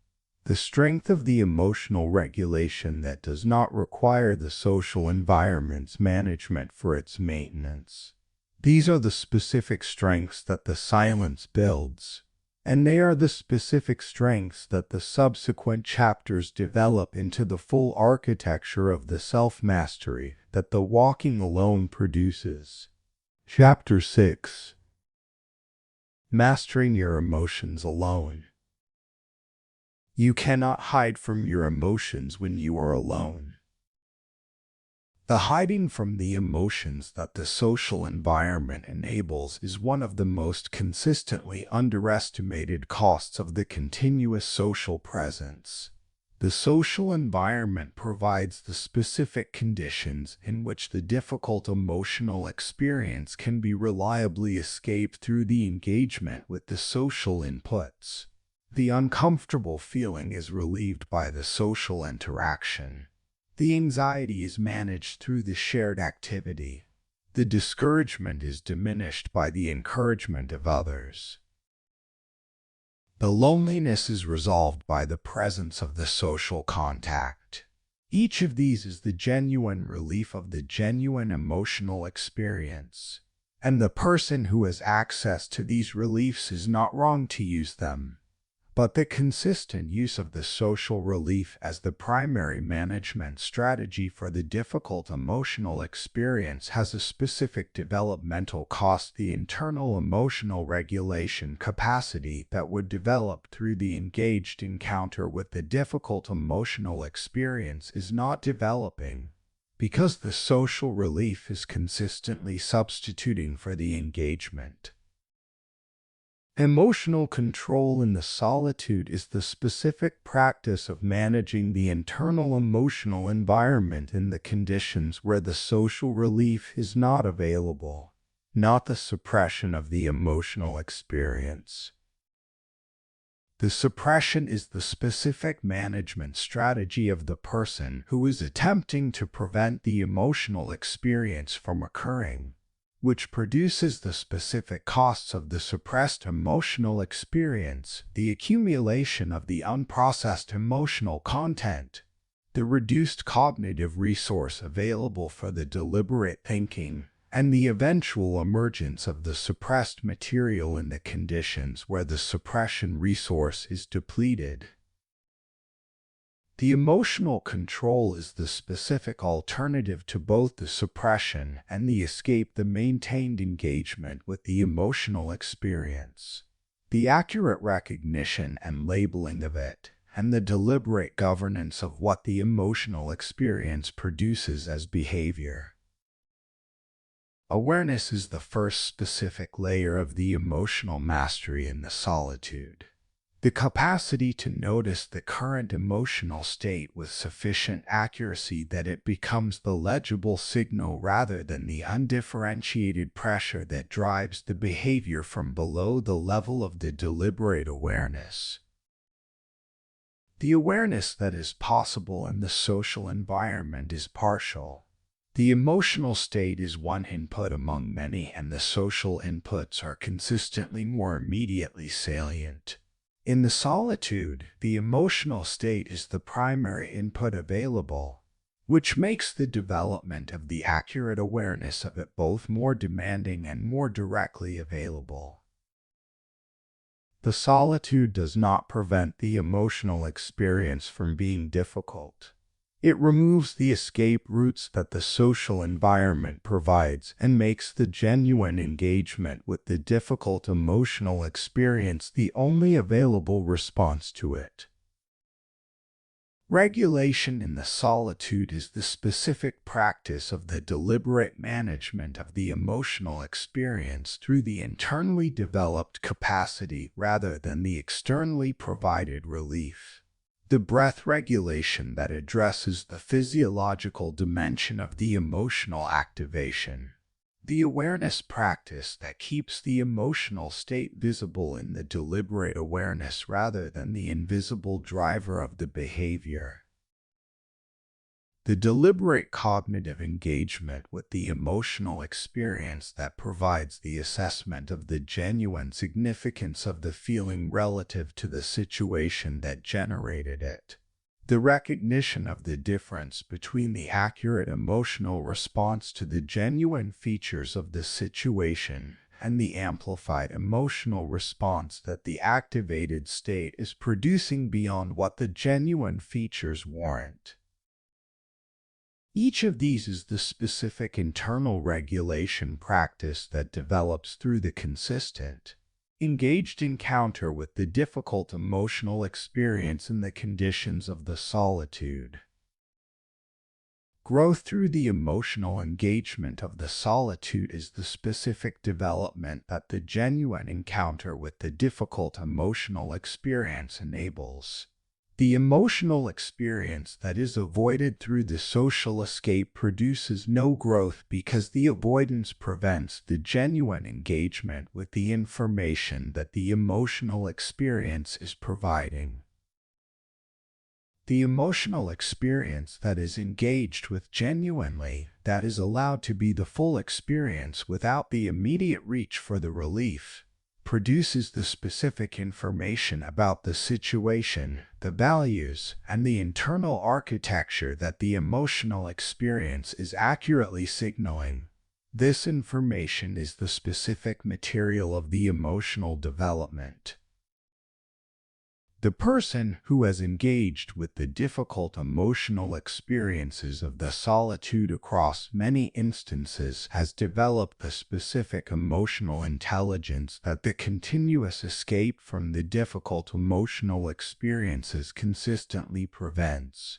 The strength of the emotional regulation that does not require the social environment's management for its maintenance. These are the specific strengths that the silence builds, and they are the specific strengths that the subsequent chapters develop into the full architecture of the self-mastery that the walking alone produces. Chapter 6. Mastering your emotions alone. You cannot hide from your emotions when you are alone. The hiding from the emotions that the social environment enables is one of the most consistently underestimated costs of the continuous social presence. The social environment provides the specific conditions in which the difficult emotional experience can be reliably escaped through the engagement with the social inputs. The uncomfortable feeling is relieved by the social interaction. The anxiety is managed through the shared activity. The discouragement is diminished by the encouragement of others. The loneliness is resolved by the presence of the social contact. Each of these is the genuine relief of the genuine emotional experience. And the person who has access to these reliefs is not wrong to use them. But the consistent use of the social relief as the primary management strategy for the difficult emotional experience has a specific developmental cost. The internal emotional regulation capacity that would develop through the engaged encounter with the difficult emotional experience is not developing, because the social relief is consistently substituting for the engagement. Emotional control in the solitude is the specific practice of managing the internal emotional environment in the conditions where the social relief is not available, not the suppression of the emotional experience. The suppression is the specific management strategy of the person who is attempting to prevent the emotional experience from occurring, which produces the specific costs of the suppressed emotional experience, the accumulation of the unprocessed emotional content, the reduced cognitive resource available for the deliberate thinking, and the eventual emergence of the suppressed material in the conditions where the suppression resource is depleted. The emotional control is the specific alternative to both the suppression and the escape, the maintained engagement with the emotional experience, the accurate recognition and labeling of it, and the deliberate governance of what the emotional experience produces as behavior. Awareness is the first specific layer of the emotional mastery in the solitude. The capacity to notice the current emotional state with sufficient accuracy that it becomes the legible signal rather than the undifferentiated pressure that drives the behavior from below the level of the deliberate awareness. The awareness that is possible in the social environment is partial. The emotional state is one input among many, and the social inputs are consistently more immediately salient. In the solitude, the emotional state is the primary input available, which makes the development of the accurate awareness of it both more demanding and more directly available. The solitude does not prevent the emotional experience from being difficult. It removes the escape routes that the social environment provides and makes the genuine engagement with the difficult emotional experience the only available response to it. Regulation in the solitude is the specific practice of the deliberate management of the emotional experience through the internally developed capacity rather than the externally provided relief. The breath regulation that addresses the physiological dimension of the emotional activation. The awareness practice that keeps the emotional state visible in the deliberate awareness rather than the invisible driver of the behavior. The deliberate cognitive engagement with the emotional experience that provides the assessment of the genuine significance of the feeling relative to the situation that generated it. The recognition of the difference between the accurate emotional response to the genuine features of the situation and the amplified emotional response that the activated state is producing beyond what the genuine features warrant. Each of these is the specific internal regulation practice that develops through the consistent, engaged encounter with the difficult emotional experience in the conditions of the solitude. Growth through the emotional engagement of the solitude is the specific development that the genuine encounter with the difficult emotional experience enables. The emotional experience that is avoided through the social escape produces no growth because the avoidance prevents the genuine engagement with the information that the emotional experience is providing. The emotional experience that is engaged with genuinely, that is allowed to be the full experience without the immediate reach for the relief, produces the specific information about the situation, the values, and the internal architecture that the emotional experience is accurately signaling. This information is the specific material of the emotional development. The person who has engaged with the difficult emotional experiences of the solitude across many instances has developed the specific emotional intelligence that the continuous escape from the difficult emotional experiences consistently prevents.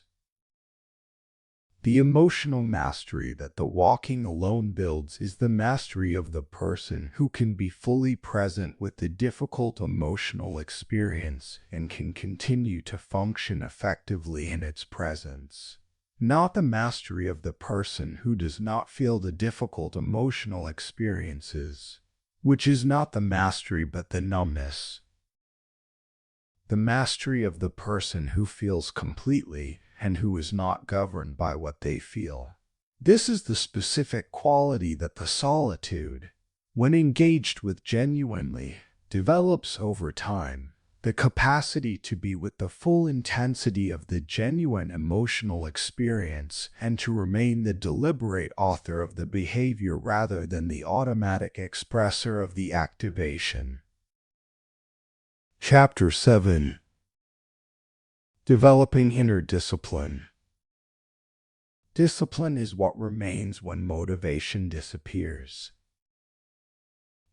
The emotional mastery that the walking alone builds is the mastery of the person who can be fully present with the difficult emotional experience and can continue to function effectively in its presence. Not the mastery of the person who does not feel the difficult emotional experiences, which is not the mastery but the numbness. The mastery of the person who feels completely and who is not governed by what they feel. This is the specific quality that the solitude, when engaged with genuinely, develops over time. The capacity to be with the full intensity of the genuine emotional experience and to remain the deliberate author of the behavior rather than the automatic expressor of the activation. Chapter 7. Developing Inner Discipline. Discipline is what remains when motivation disappears.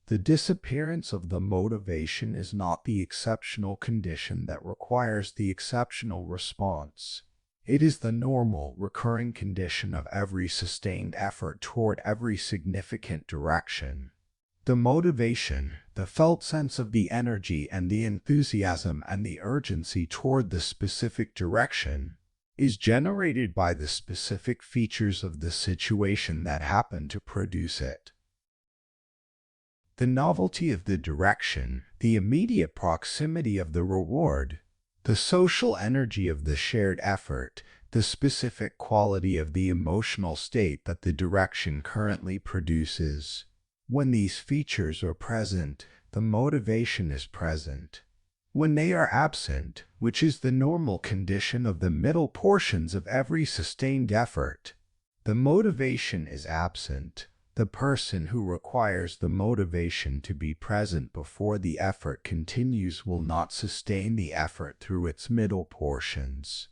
The disappearance of the motivation is not the exceptional condition that requires the exceptional response. It is the normal, recurring condition of every sustained effort toward every significant direction. The motivation, the felt sense of the energy and the enthusiasm and the urgency toward the specific direction, is generated by the specific features of the situation that happen to produce it. The novelty of the direction, the immediate proximity of the reward, the social energy of the shared effort, the specific quality of the emotional state that the direction currently produces. When these features are present, the motivation is present. When they are absent, which is the normal condition of the middle portions of every sustained effort, the motivation is absent. The person who requires the motivation to be present before the effort continues will not sustain the effort through its middle portions.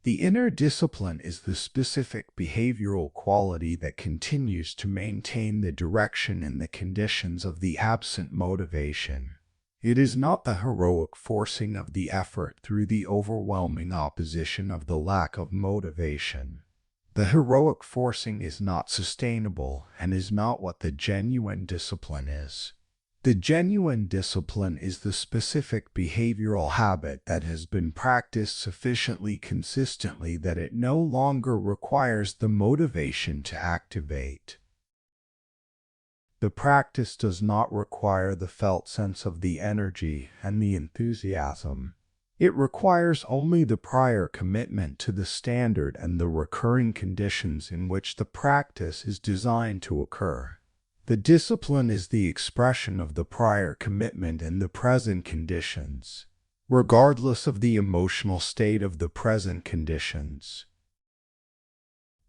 The inner discipline is the specific behavioral quality that continues to maintain the direction in the conditions of the absent motivation. It is not the heroic forcing of the effort through the overwhelming opposition of the lack of motivation. The heroic forcing is not sustainable and is not what the genuine discipline is. The genuine discipline is the specific behavioral habit that has been practiced sufficiently consistently that it no longer requires the motivation to activate. The practice does not require the felt sense of the energy and the enthusiasm. It requires only the prior commitment to the standard and the recurring conditions in which the practice is designed to occur. The discipline is the expression of the prior commitment in the present conditions, regardless of the emotional state of the present conditions.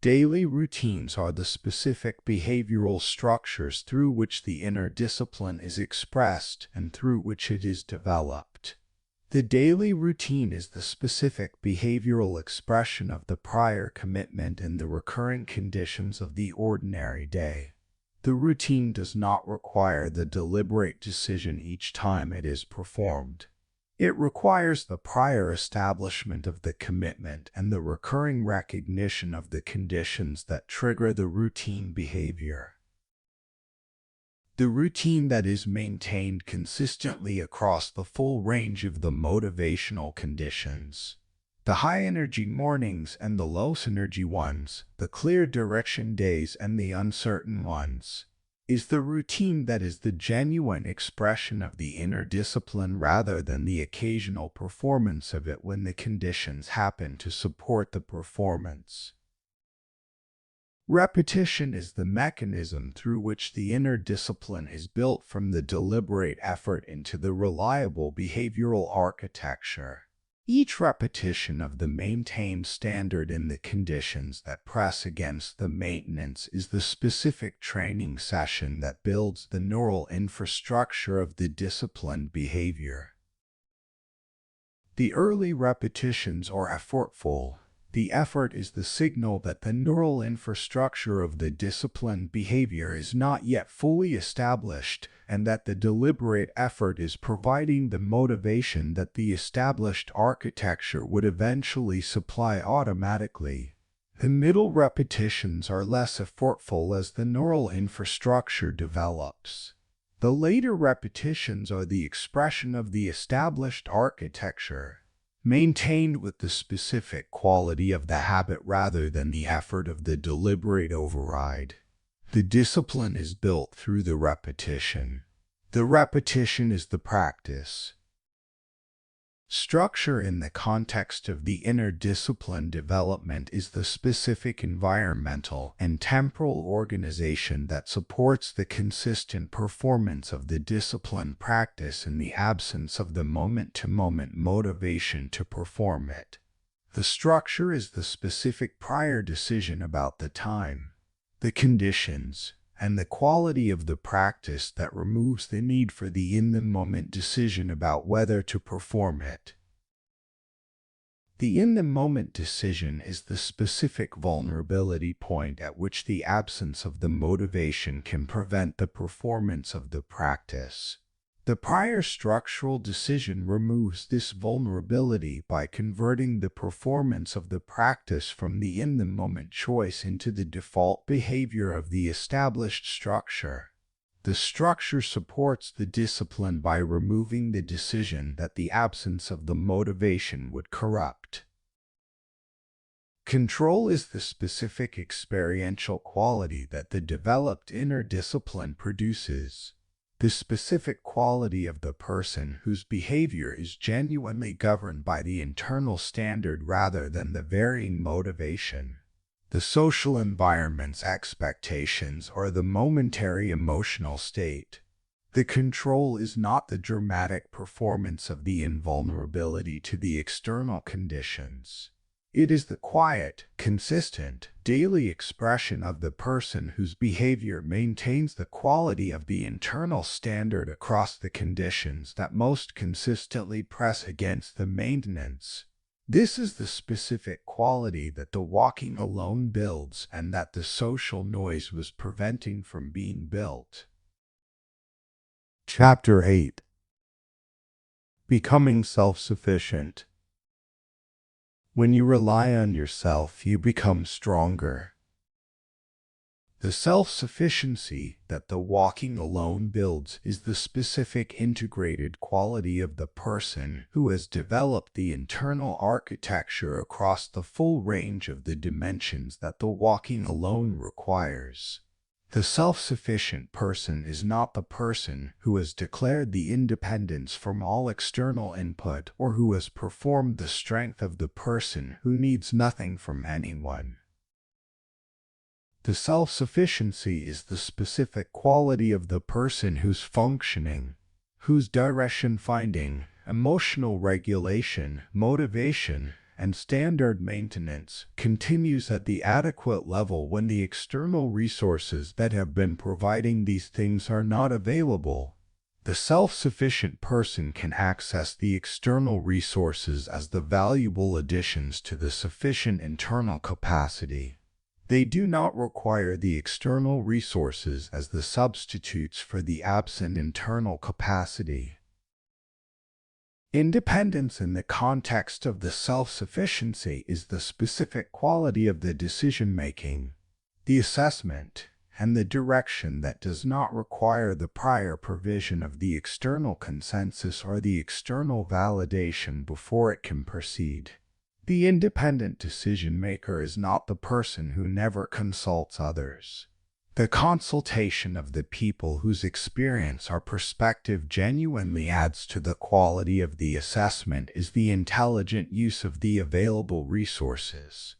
Daily routines are the specific behavioral structures through which the inner discipline is expressed and through which it is developed. The daily routine is the specific behavioral expression of the prior commitment in the recurring conditions of the ordinary day. The routine does not require the deliberate decision each time it is performed. It requires the prior establishment of the commitment and the recurring recognition of the conditions that trigger the routine behavior. The routine that is maintained consistently across the full range of the motivational conditions. The high-energy mornings and the low-energy ones, the clear direction days and the uncertain ones, is the routine that is the genuine expression of the inner discipline rather than the occasional performance of it when the conditions happen to support the performance. Repetition is the mechanism through which the inner discipline is built from the deliberate effort into the reliable behavioral architecture. Each repetition of the maintained standard in the conditions that press against the maintenance is the specific training session that builds the neural infrastructure of the disciplined behavior. The early repetitions are effortful. The effort is the signal that the neural infrastructure of the disciplined behavior is not yet fully established, and that the deliberate effort is providing the motivation that the established architecture would eventually supply automatically. The middle repetitions are less effortful as the neural infrastructure develops. The later repetitions are the expression of the established architecture, maintained with the specific quality of the habit rather than the effort of the deliberate override. The discipline is built through the repetition. The repetition is the practice. Structure in the context of the inner discipline development is the specific environmental and temporal organization that supports the consistent performance of the discipline practice in the absence of the moment-to-moment motivation to perform it. The structure is the specific prior decision about the time, the conditions, and the quality of the practice that removes the need for the in-the-moment decision about whether to perform it. The in-the-moment decision is the specific vulnerability point at which the absence of the motivation can prevent the performance of the practice. The prior structural decision removes this vulnerability by converting the performance of the practice from the in-the-moment choice into the default behavior of the established structure. The structure supports the discipline by removing the decision that the absence of the motivation would corrupt. Control is the specific experiential quality that the developed inner discipline produces. The specific quality of the person whose behavior is genuinely governed by the internal standard rather than the varying motivation. The social environment's expectations or the momentary emotional state. The control is not the dramatic performance of the invulnerability to the external conditions. It is the quiet, consistent, daily expression of the person whose behavior maintains the quality of the internal standard across the conditions that most consistently press against the maintenance. This is the specific quality that the walking alone builds and that the social noise was preventing from being built. Chapter 8. Becoming self-sufficient. When you rely on yourself, you become stronger. The self-sufficiency that the walking alone builds is the specific integrated quality of the person who has developed the internal architecture across the full range of the dimensions that the walking alone requires. The self-sufficient person is not the person who has declared the independence from all external input or who has performed the strength of the person who needs nothing from anyone. The self-sufficiency is the specific quality of the person whose functioning, whose direction-finding, emotional regulation, motivation, and standard maintenance continues at the adequate level when the external resources that have been providing these things are not available. The self-sufficient person can access the external resources as the valuable additions to the sufficient internal capacity. They do not require the external resources as the substitutes for the absent internal capacity. Independence in the context of the self-sufficiency is the specific quality of the decision-making, the assessment, and the direction that does not require the prior provision of the external consensus or the external validation before it can proceed. The independent decision-maker is not the person who never consults others. The consultation of the people whose experience or perspective genuinely adds to the quality of the assessment is the intelligent use of the available resources.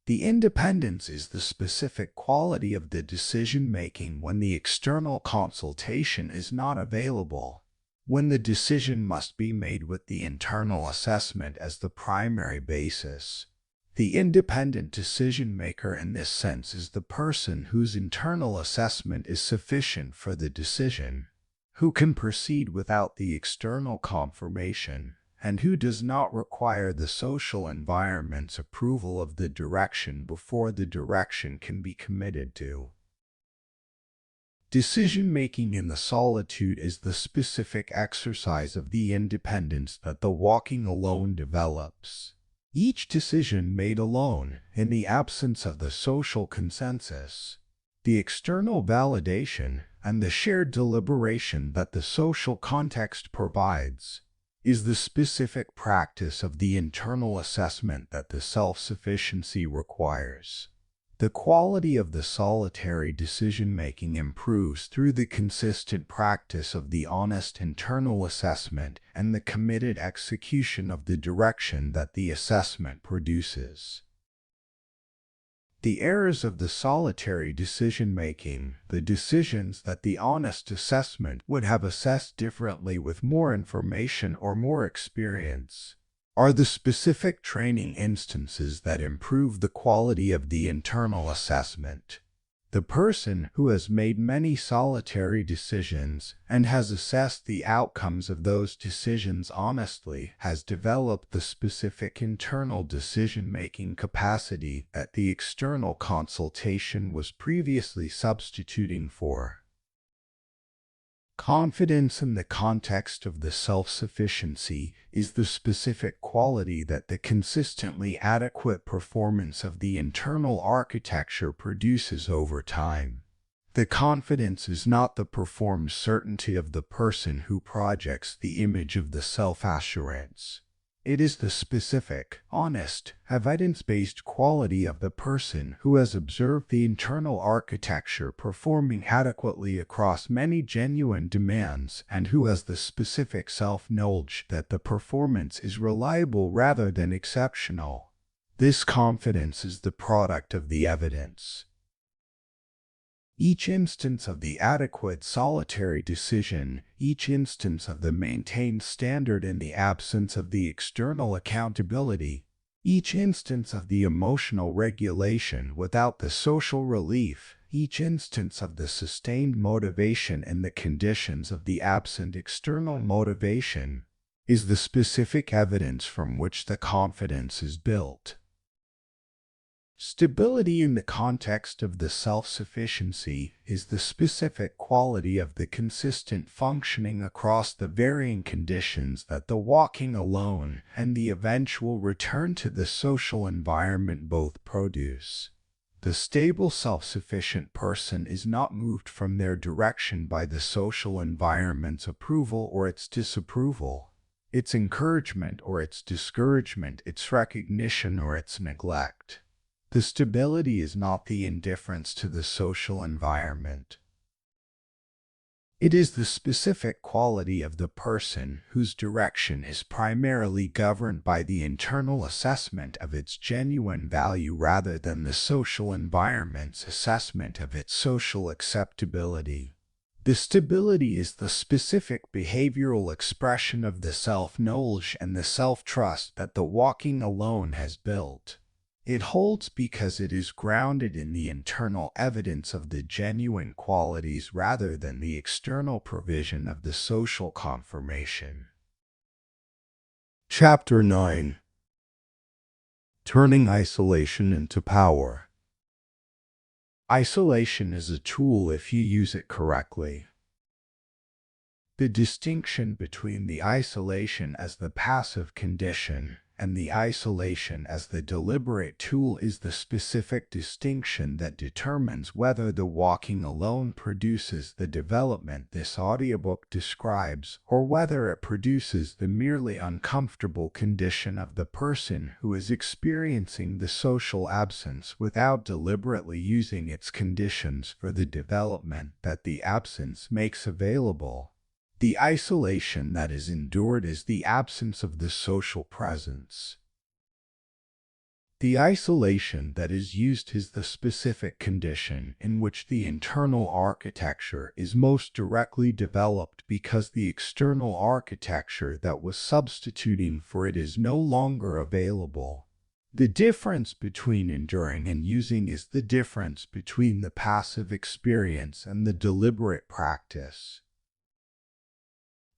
The independence is the specific quality of the decision-making when the external consultation is not available, when the decision must be made with the internal assessment as the primary basis. The independent decision-maker in this sense is the person whose internal assessment is sufficient for the decision, who can proceed without the external confirmation, and who does not require the social environment's approval of the direction before the direction can be committed to. Decision-making in the solitude is the specific exercise of the independence that the walking alone develops. Each decision made alone, in the absence of the social consensus, the external validation, and the shared deliberation that the social context provides, is the specific practice of the internal assessment that the self-sufficiency requires. The quality of the solitary decision-making improves through the consistent practice of the honest internal assessment and the committed execution of the direction that the assessment produces. The errors of the solitary decision-making, the decisions that the honest assessment would have assessed differently with more information or more experience, are the specific training instances that improve the quality of the internal assessment. The person who has made many solitary decisions and has assessed the outcomes of those decisions honestly has developed the specific internal decision-making capacity that the external consultation was previously substituting for. Confidence in the context of the self-sufficiency is the specific quality that the consistently adequate performance of the internal architecture produces over time. The confidence is not the performed certainty of the person who projects the image of the self-assurance. It is the specific, honest, evidence-based quality of the person who has observed the internal architecture performing adequately across many genuine demands and who has the specific self-knowledge that the performance is reliable rather than exceptional. This confidence is the product of the evidence. Each instance of the adequate solitary decision, each instance of the maintained standard in the absence of the external accountability, each instance of the emotional regulation without the social relief, each instance of the sustained motivation in the conditions of the absent external motivation, is the specific evidence from which the confidence is built. Stability in the context of the self-sufficiency is the specific quality of the consistent functioning across the varying conditions that the walking alone and the eventual return to the social environment both produce. The stable self-sufficient person is not moved from their direction by the social environment's approval or its disapproval, its encouragement or its discouragement, its recognition or its neglect. The stability is not the indifference to the social environment. It is the specific quality of the person whose direction is primarily governed by the internal assessment of its genuine value rather than the social environment's assessment of its social acceptability. The stability is the specific behavioral expression of the self-knowledge and the self-trust that the walking alone has built. It holds because it is grounded in the internal evidence of the genuine qualities rather than the external provision of the social confirmation. Chapter 9. Turning isolation into power. Isolation is a tool if you use it correctly. The distinction between the isolation as the passive condition and the isolation as the deliberate tool is the specific distinction that determines whether the walking alone produces the development this audiobook describes, or whether it produces the merely uncomfortable condition of the person who is experiencing the social absence without deliberately using its conditions for the development that the absence makes available. The isolation that is endured is the absence of the social presence. The isolation that is used is the specific condition in which the internal architecture is most directly developed because the external architecture that was substituting for it is no longer available. The difference between enduring and using is the difference between the passive experience and the deliberate practice.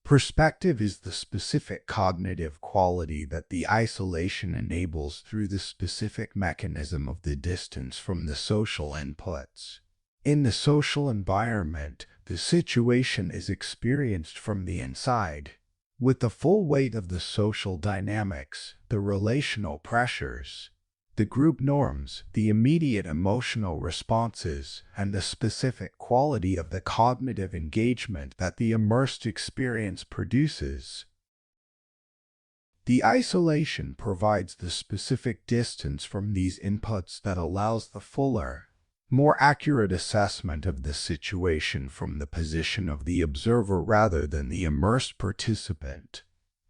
Perspective is the specific cognitive quality that the isolation enables through the specific mechanism of the distance from the social inputs. In the social environment, the situation is experienced from the inside, with the full weight of the social dynamics, the relational pressures, the group norms, the immediate emotional responses, and the specific quality of the cognitive engagement that the immersed experience produces. The isolation provides the specific distance from these inputs that allows the fuller, more accurate assessment of the situation from the position of the observer rather than the immersed participant.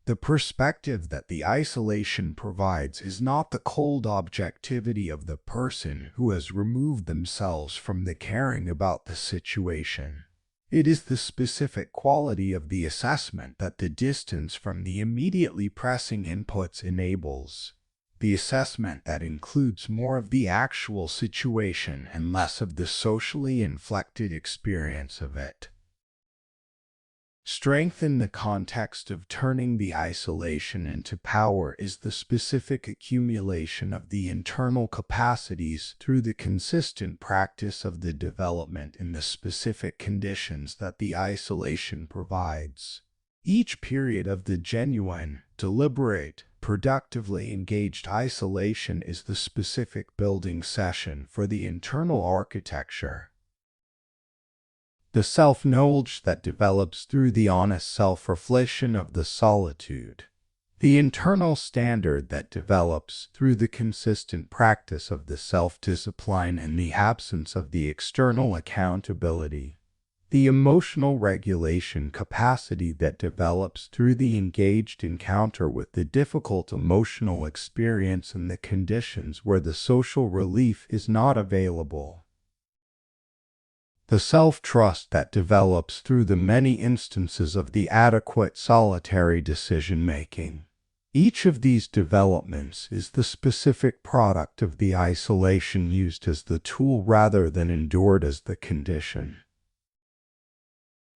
The perspective that the isolation provides is not the cold objectivity of the person who has removed themselves from the caring about the situation. It is the specific quality of the assessment that the distance from the immediately pressing inputs enables. The assessment that includes more of the actual situation and less of the socially inflected experience of it. Strength in the context of turning the isolation into power is the specific accumulation of the internal capacities through the consistent practice of the development in the specific conditions that the isolation provides. Each period of the genuine, deliberate, productively engaged isolation is the specific building session for the internal architecture. The self-knowledge that develops through the honest self-reflection of the solitude. The internal standard that develops through the consistent practice of the self-discipline in the absence of the external accountability. The emotional regulation capacity that develops through the engaged encounter with the difficult emotional experience in the conditions where the social relief is not available. The self-trust that develops through the many instances of the adequate solitary decision-making. Each of these developments is the specific product of the isolation used as the tool rather than endured as the condition.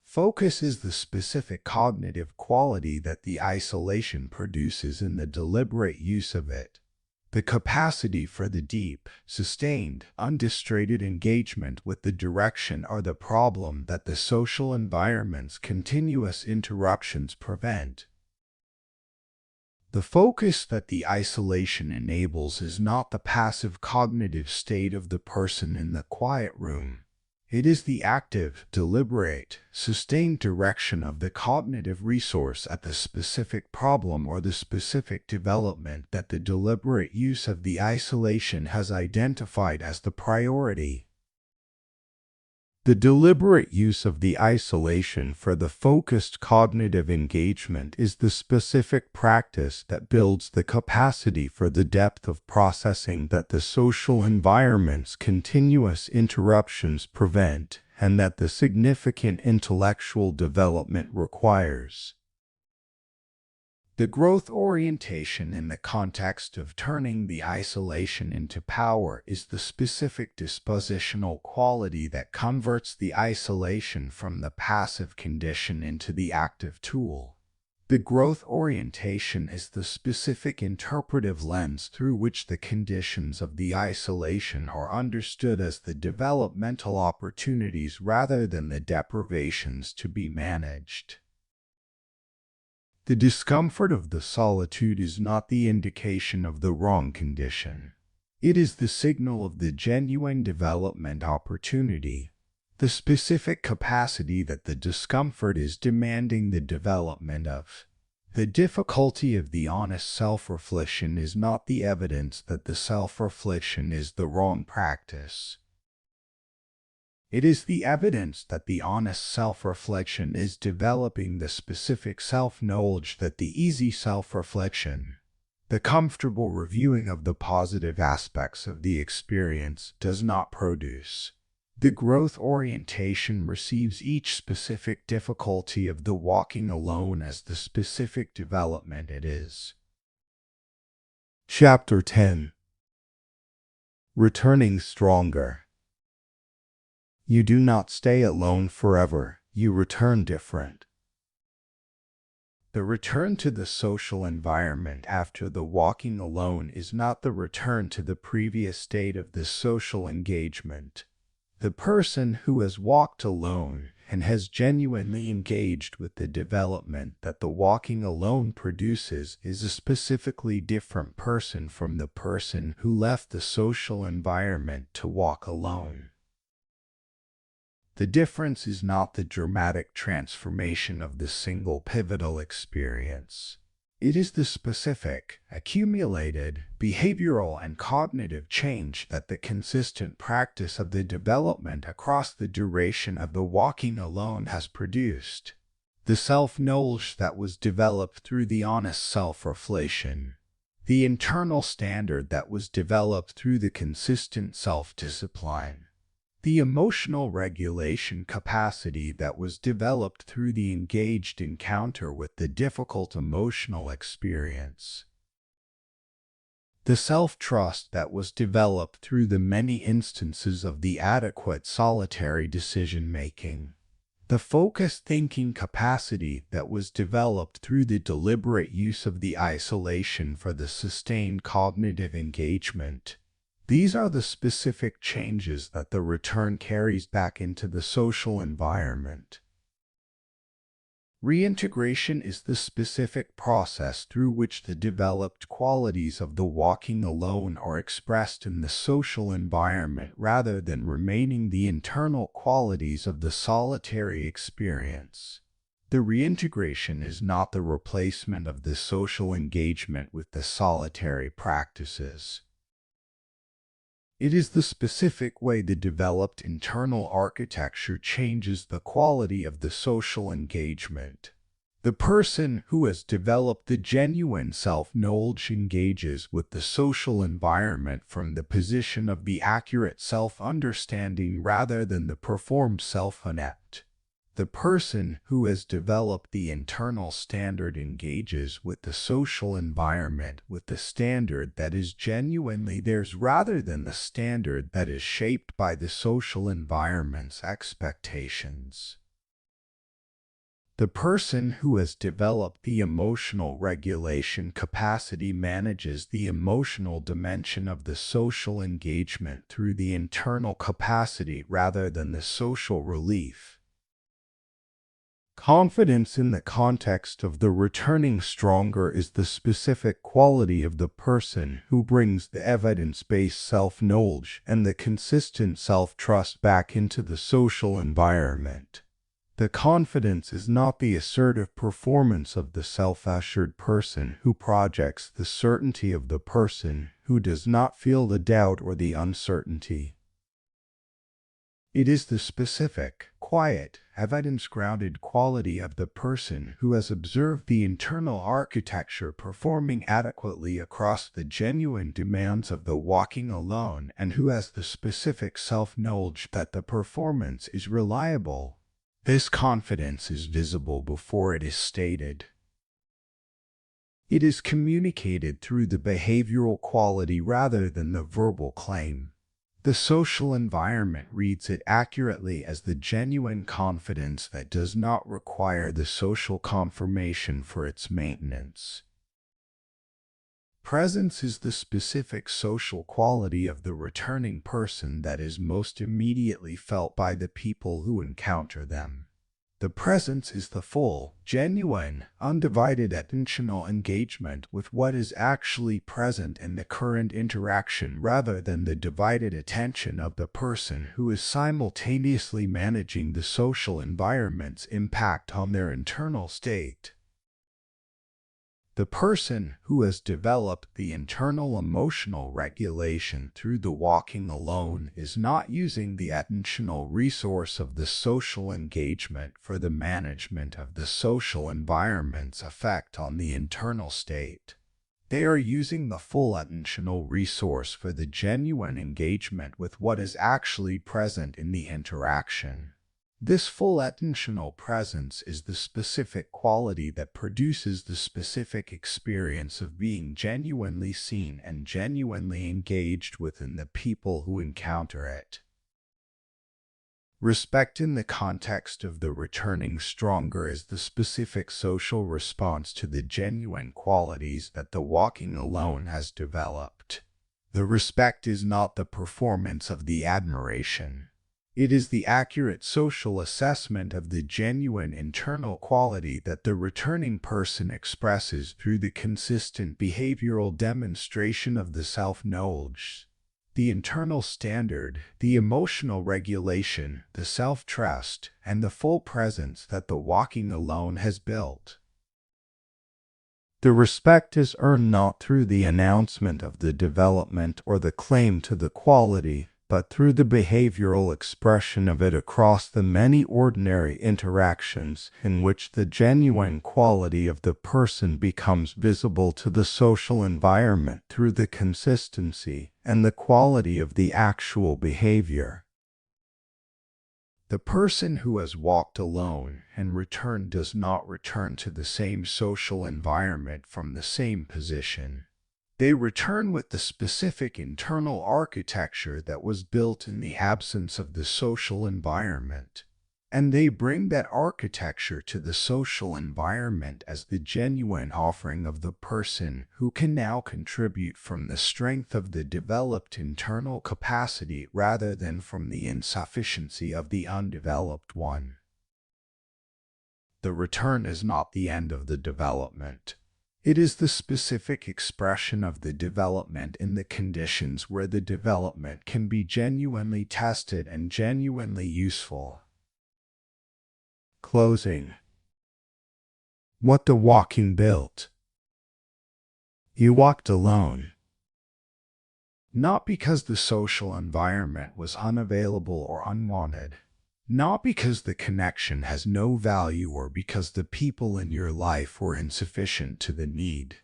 Focus is the specific cognitive quality that the isolation produces in the deliberate use of it. The capacity for the deep, sustained, undistracted engagement with the direction or the problem that the social environment's continuous interruptions prevent. The focus that the isolation enables is not the passive cognitive state of the person in the quiet room. It is the active, deliberate, sustained direction of the cognitive resource at the specific problem or the specific development that the deliberate use of the isolation has identified as the priority. The deliberate use of the isolation for the focused cognitive engagement is the specific practice that builds the capacity for the depth of processing that the social environment's continuous interruptions prevent and that the significant intellectual development requires. The growth orientation in the context of turning the isolation into power is the specific dispositional quality that converts the isolation from the passive condition into the active tool. The growth orientation is the specific interpretive lens through which the conditions of the isolation are understood as the developmental opportunities rather than the deprivations to be managed. The discomfort of the solitude is not the indication of the wrong condition. It is the signal of the genuine development opportunity, the specific capacity that the discomfort is demanding the development of. The difficulty of the honest self-reflection is not the evidence that the self-reflection is the wrong practice. It is the evidence that the honest self-reflection is developing the specific self-knowledge that the easy self-reflection, the comfortable reviewing of the positive aspects of the experience, does not produce. The growth orientation receives each specific difficulty of the walking alone as the specific development it is. Chapter 10. Returning Stronger. You do not stay alone forever, you return different. The return to the social environment after the walking alone is not the return to the previous state of the social engagement. The person who has walked alone and has genuinely engaged with the development that the walking alone produces is a specifically different person from the person who left the social environment to walk alone. The difference is not the dramatic transformation of the single pivotal experience. It is the specific, accumulated, behavioral and cognitive change that the consistent practice of the development across the duration of the walking alone has produced. The self-knowledge that was developed through the honest self-reflection. The internal standard that was developed through the consistent self-discipline. The emotional regulation capacity that was developed through the engaged encounter with the difficult emotional experience. The self-trust that was developed through the many instances of the adequate solitary decision-making. The focused thinking capacity that was developed through the deliberate use of the isolation for the sustained cognitive engagement. These are the specific changes that the return carries back into the social environment. Reintegration is the specific process through which the developed qualities of the walking alone are expressed in the social environment rather than remaining the internal qualities of the solitary experience. The reintegration is not the replacement of the social engagement with the solitary practices. It is the specific way the developed internal architecture changes the quality of the social engagement. The person who has developed the genuine self-knowledge engages with the social environment from the position of the accurate self-understanding rather than the performed self-inept. The person who has developed the internal standard engages with the social environment with the standard that is genuinely theirs rather than the standard that is shaped by the social environment's expectations. The person who has developed the emotional regulation capacity manages the emotional dimension of the social engagement through the internal capacity rather than the social relief. Confidence in the context of the returning stronger is the specific quality of the person who brings the evidence-based self-knowledge and the consistent self-trust back into the social environment. The confidence is not the assertive performance of the self-assured person who projects the certainty of the person who does not feel the doubt or the uncertainty. It is the specific, quiet, evidence-grounded quality of the person who has observed the internal architecture performing adequately across the genuine demands of the walking alone and who has the specific self-knowledge that the performance is reliable. This confidence is visible before it is stated. It is communicated through the behavioral quality rather than the verbal claim. The social environment reads it accurately as the genuine confidence that does not require the social confirmation for its maintenance. Presence is the specific social quality of the returning person that is most immediately felt by the people who encounter them. The presence is the full, genuine, undivided attentional engagement with what is actually present in the current interaction rather than the divided attention of the person who is simultaneously managing the social environment's impact on their internal state. The person who has developed the internal emotional regulation through the walking alone is not using the attentional resource of the social engagement for the management of the social environment's effect on the internal state. They are using the full attentional resource for the genuine engagement with what is actually present in the interaction. This full attentional presence is the specific quality that produces the specific experience of being genuinely seen and genuinely engaged within the people who encounter it. Respect in the context of the returning stronger is the specific social response to the genuine qualities that the walking alone has developed. The respect is not the performance of the admiration. It is the accurate social assessment of the genuine internal quality that the returning person expresses through the consistent behavioral demonstration of the self-knowledge, the internal standard, the emotional regulation, the self-trust, and the full presence that the walking alone has built. The respect is earned not through the announcement of the development or the claim to the quality, but through the behavioral expression of it across the many ordinary interactions in which the genuine quality of the person becomes visible to the social environment through the consistency and the quality of the actual behavior. The person who has walked alone and returned does not return to the same social environment from the same position. They return with the specific internal architecture that was built in the absence of the social environment. And they bring that architecture to the social environment as the genuine offering of the person who can now contribute from the strength of the developed internal capacity rather than from the insufficiency of the undeveloped one. The return is not the end of the development. It is the specific expression of the development in the conditions where the development can be genuinely tested and genuinely useful. Closing. What the walking built. You walked alone. Not because the social environment was unavailable or unwanted. Not because the connection has no value or because the people in your life were insufficient to the need.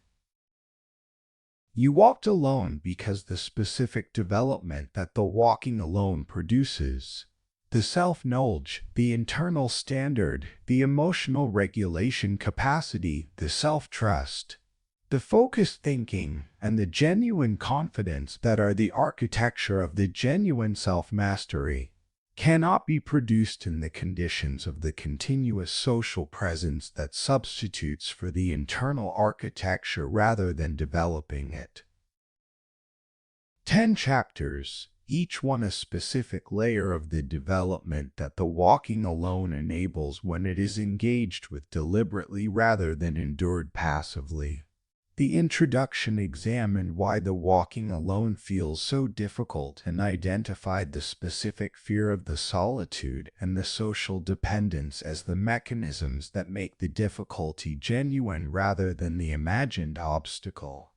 You walked alone because the specific development that the walking alone produces, the self-knowledge, the internal standard, the emotional regulation capacity, the self-trust, the focused thinking, and the genuine confidence that are the architecture of the genuine self-mastery, cannot be produced in the conditions of the continuous social presence that substitutes for the internal architecture rather than developing it. 10 chapters, each one a specific layer of the development that the walking alone enables when it is engaged with deliberately rather than endured passively. The introduction examined why the walking alone feels so difficult and identified the specific fear of the solitude and the social dependence as the mechanisms that make the difficulty genuine rather than the imagined obstacle.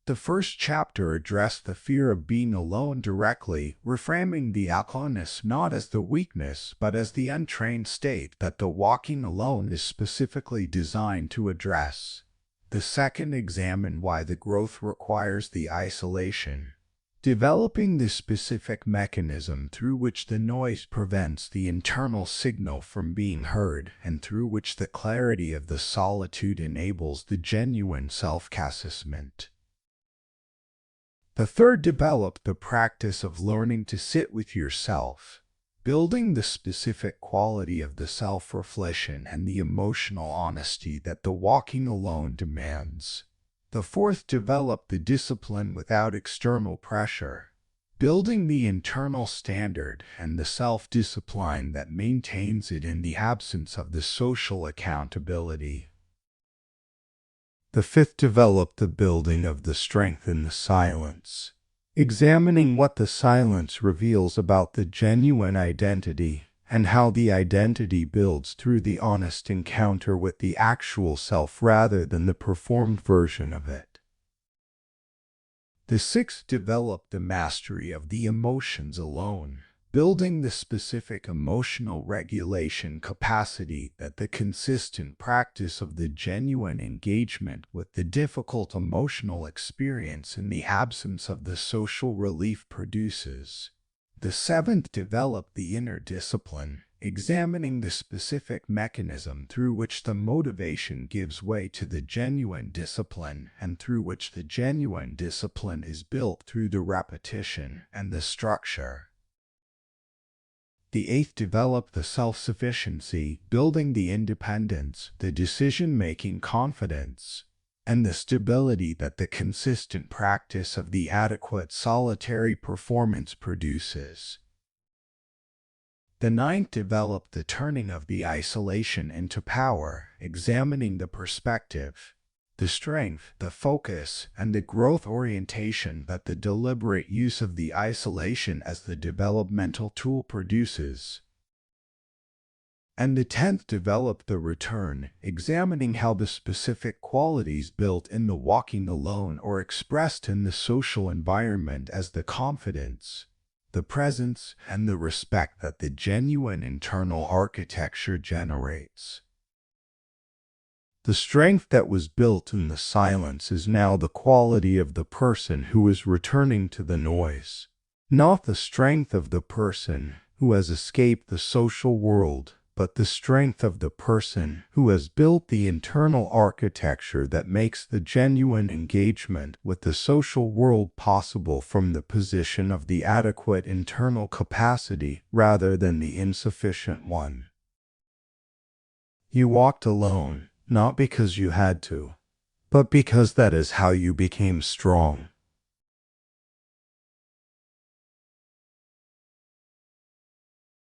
The first chapter addressed the fear of being alone directly, reframing the aloneness not as the weakness but as the untrained state that the walking alone is specifically designed to address. The second examined why the growth requires the isolation, developing the specific mechanism through which the noise prevents the internal signal from being heard and through which the clarity of the solitude enables the genuine self-assessment. The third, develop the practice of learning to sit with yourself, building the specific quality of the self-reflection and the emotional honesty that the walking alone demands. The fourth, develop the discipline without external pressure, building the internal standard and the self-discipline that maintains it in the absence of the social accountability. The fifth, develop the building of the strength in the silence, examining what the silence reveals about the genuine identity and how the identity builds through the honest encounter with the actual self rather than the performed version of it. The sixth, develop the mastery of the emotions alone, building the specific emotional regulation capacity that the consistent practice of the genuine engagement with the difficult emotional experience in the absence of the social relief produces. The seventh, develop the inner discipline, examining the specific mechanism through which the motivation gives way to the genuine discipline and through which the genuine discipline is built through the repetition and the structure. The eighth, develop the self-sufficiency, building the independence, the decision-making confidence, and the stability that the consistent practice of the adequate solitary performance produces. The ninth, develop the turning of the isolation into power, examining the perspective, the strength, the focus, and the growth orientation that the deliberate use of the isolation as the developmental tool produces. And the 10th, develop the return, examining how the specific qualities built in the walking alone or expressed in the social environment as the confidence, the presence, and the respect that the genuine internal architecture generates. The strength that was built in the silence is now the quality of the person who is returning to the noise, not the strength of the person who has escaped the social world, but the strength of the person who has built the internal architecture that makes the genuine engagement with the social world possible from the position of the adequate internal capacity rather than the insufficient one. You walked alone, not because you had to, but because that is how you became strong.